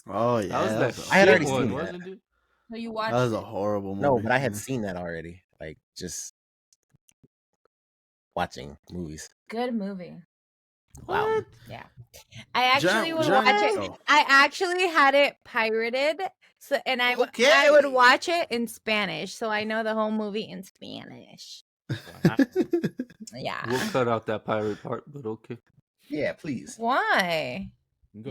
Oh yeah, I had already seen that. So you watched? That was a horrible movie. No, but I had seen that already. Like just watching movies. Good movie. Wow. Yeah. I actually would watch it. I actually had it pirated. So I would watch it in Spanish. So I know the whole movie in Spanish. Yeah. We'll cut out that pirate part, but okay. Yeah, please. Why?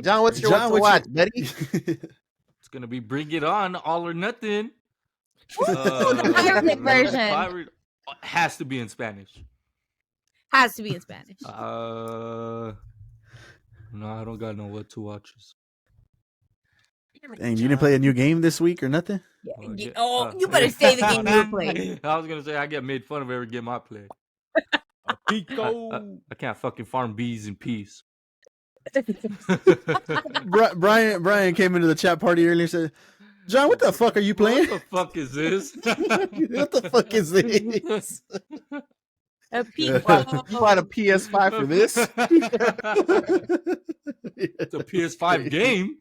John, what's your to watch, buddy? It's gonna be Bring It On, All or Nothing. The pirated version. Has to be in Spanish. Has to be in Spanish. No, I don't got no what to watches. And you didn't play a new game this week or nothing? You better say the game you played. I was gonna say I get made fun of every game I play. Pico. I can't fucking farm bees in peace. Brian came into the chat party earlier and said, John, what the fuck are you playing? What the fuck is this? What the fuck is this? A You bought a PS5 for this? It's a PS5 game.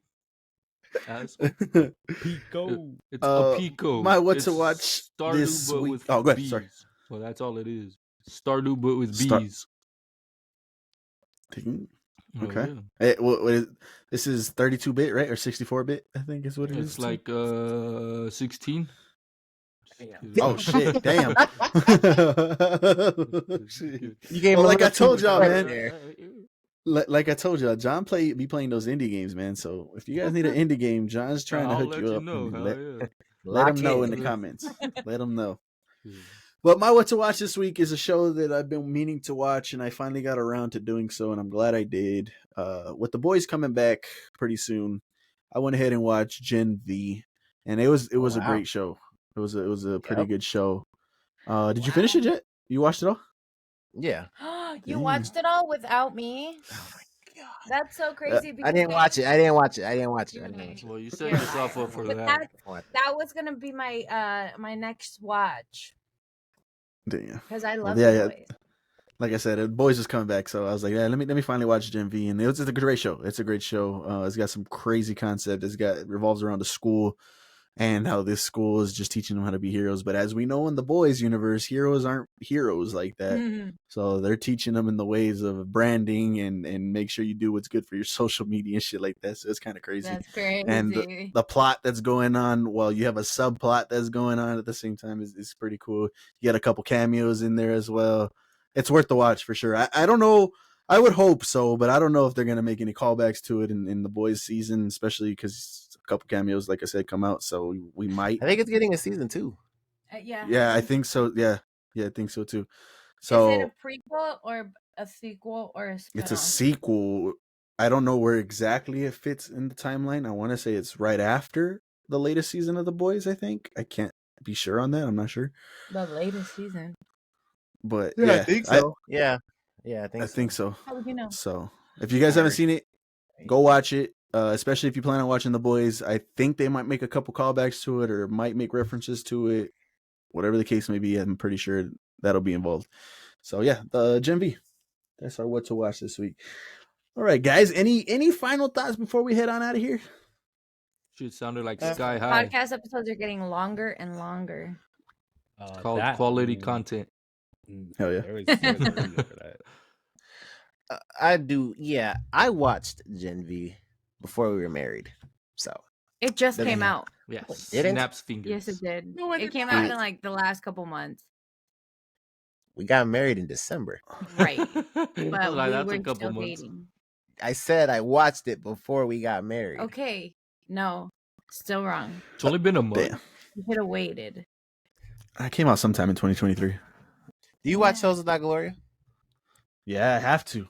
Pico. It's a Pico. My what It's to watch Stardew, this but week. with Oh, go ahead. bees. Sorry. Well, that's all it is. Stardew, but with bees. Okay. Oh, yeah. What is, this is 32-bit, right? Or 64-bit, I think is what it is. It's like 16. Oh, shit. Damn. You gave Well, him like a I told y'all, credit man. there. Like I told y'all, John be playing those indie games, man. So if you guys need an indie game, John's trying to I'll hook let you you up. know. And Hell yeah. let him Lock know in. in the comments. Let him know. Yeah. But my what to watch this week is a show that I've been meaning to watch, and I finally got around to doing so, and I'm glad I did. With the boys coming back pretty soon, I went ahead and watched Gen V, and it was a wow. great show. It was a pretty Yep. good show. Did you finish it yet? You watched it all? Yeah. You Damn. watched it all without me? Oh my god. That's so crazy. I didn't watch it. Well, you set yourself up for But that. that was gonna be my my next watch Damn. because I love yeah, the yeah. boys. Like I said, the boys is coming back, so I was like, yeah, let me finally watch Gen V, and it's a great show. It's a great show. It's got some crazy concept. It revolves around a school, and how this school is just teaching them how to be heroes. But as we know in the boys universe, heroes aren't heroes like that. Mhm. So they're teaching them in the ways of branding and make sure you do what's good for your social media and shit like that. So it's kind of crazy. That's crazy. And the plot that's going on, while you have a subplot that's going on at the same time, is pretty cool. You got a couple cameos in there as well. It's worth the watch for sure. I don't know. I would hope so, but I don't know if they're gonna make any callbacks to it in the boys season, especially because a couple cameos, like I said, come out. So we might. I think it's getting a season 2. Yeah. Yeah, I think so. Yeah, I think so too. So is it a prequel or a sequel or a spin-off? it's a sequel. I don't know where exactly it fits in the timeline. I want to say it's right after the latest season of The Boys, I think. I can't be sure on that. I'm not sure. The latest season. But yeah, I think so. Yeah, I think so. How would you know? So if you guys haven't seen it, go watch it. Especially if you plan on watching The Boys. I think they might make a couple callbacks to it or might make references to it. Whatever the case may be, I'm pretty sure that'll be involved. So yeah, the Gen V. That's our what to watch this week. All right, guys. Any final thoughts before we head on out of here? Shit sounded like Sky High. Podcast episodes are getting longer and longer. It's called quality content. Hell yeah. There was a reason for that. I do. Yeah, I watched Gen V before we were married. So It just Did came it? out. Yes. Did it? Snaps fingers. Yes, it did. No, it It did came not. out in like the last couple months. we got married in December. Right. But But like, we that's were a couple still months. dating. I said I watched it before we got married. Okay. No. Still wrong. It's only been a month. Damn. You could have waited. I came out sometime in 2023. Do you watch shows without Gloria? Yeah, I have to.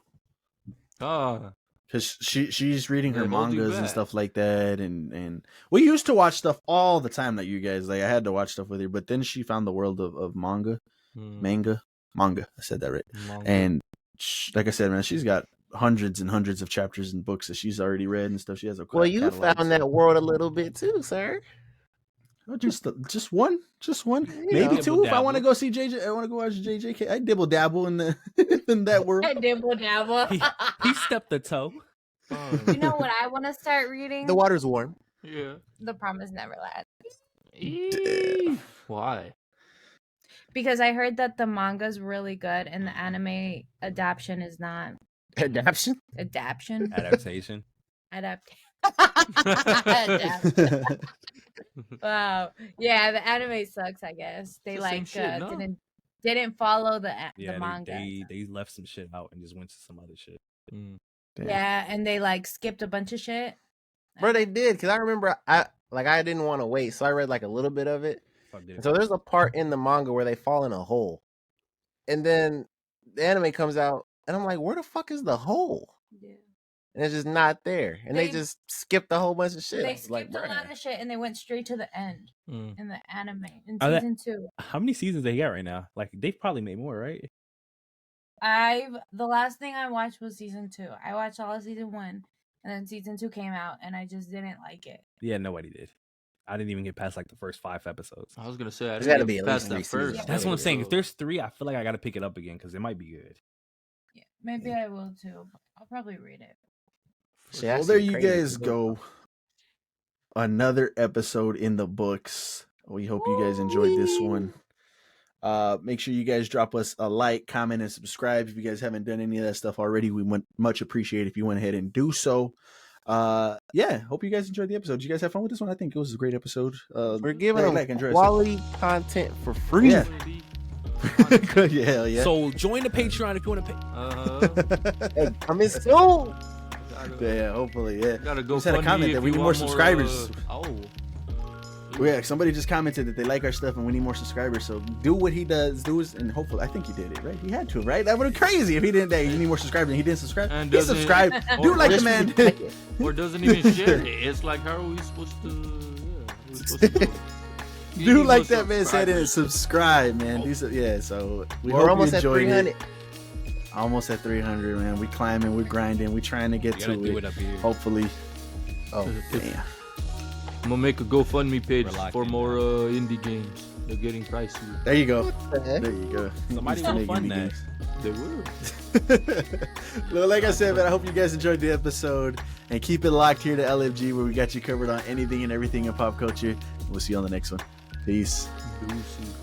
Ah, Because she's reading her They hold you mangas and back. stuff like that, and we used to watch stuff all the time. That you guys like, I had to watch stuff with her, but then she found the world of manga. I said that right. Manga. And like I said, man, she's got hundreds and hundreds of chapters and books that she's already read and stuff. She has a Well, you catalog. found that world a little bit too, sir. Oh, just one, You maybe know. two. If I want to Dibble-dabble. go see JJ, I want to go watch JJK. I dibble dabble in the in that world. Dibble dabble. He stepped a toe. You know what I want to start reading? The water's warm. Yeah. The Promised Neverland. Why? Because I heard that the manga's really good and the anime adaptation is not. Adaption. Adaptation? Adaptation. Adaptation. Wow. Yeah, the anime sucks, I guess. They It's the same like shit, no? didn't follow the Yeah, manga. they left some shit out and just went to some other shit. Mm. Damn. Yeah, and they like skipped a bunch of shit. Bro, they did, because I remember I didn't want to wait, so I read like a little bit of it. So there's a part in the manga where they fall in a hole, and then the anime comes out, and I'm like, where the fuck is the hole? Yeah. And it's just not there, and they just skipped a whole bunch of shit. They skipped a lot of shit, and they went straight to the end in the anime in season 2. How many seasons they got right now? Like they've probably made more, right? The last thing I watched was season 2. I watched all of season 1, and then season 2 came out, and I just didn't like it. Yeah, nobody did. I didn't even get past like the first 5 episodes. I was gonna say there's got to be at least that first. Yeah, that's what I'm saying. If there's 3, I feel like I got to pick it up again because it might be good. Yeah, maybe I will too. I'll probably read it. Well, there you guys go. Another episode in the books. We hope you guys enjoyed this one. Make sure you guys drop us a like, comment, and subscribe. If you guys haven't done any of that stuff already, we would much appreciate if you went ahead and do so. Hope you guys enjoyed the episode. Did you guys have fun with this one? I think it was a great episode. We're giving them quality content for free. Yeah. Yeah. So join the Patreon if you want to pay. Hey, coming soon. Yeah, hopefully, yeah. Gotta go. Just had a comment that we need more subscribers. Yeah, somebody just commented that they like our stuff and we need more subscribers. So do what he does, and hopefully, I think he did it, right? He had to, right? That would be crazy if he didn't. You need more subscribers and he didn't subscribe. And he subscribed. Do like the man. Or doesn't even share it. It's like, how are we supposed to? Yeah, we're supposed to do it. Do like that man said and subscribe, man. So we're almost at 300. Almost at 300, man. We climbing, we're grinding, we're trying to get to it. Hopefully. Oh, damn. I'm gonna make a GoFundMe page for more indie games. They're getting pricey. There you go. There you go. Somebody will fund that. They will. Well, like I said, man, I hope you guys enjoyed the episode. And keep it locked here to LFG, where we got you covered on anything and everything in pop culture. We'll see you on the next one. Peace. Deuces.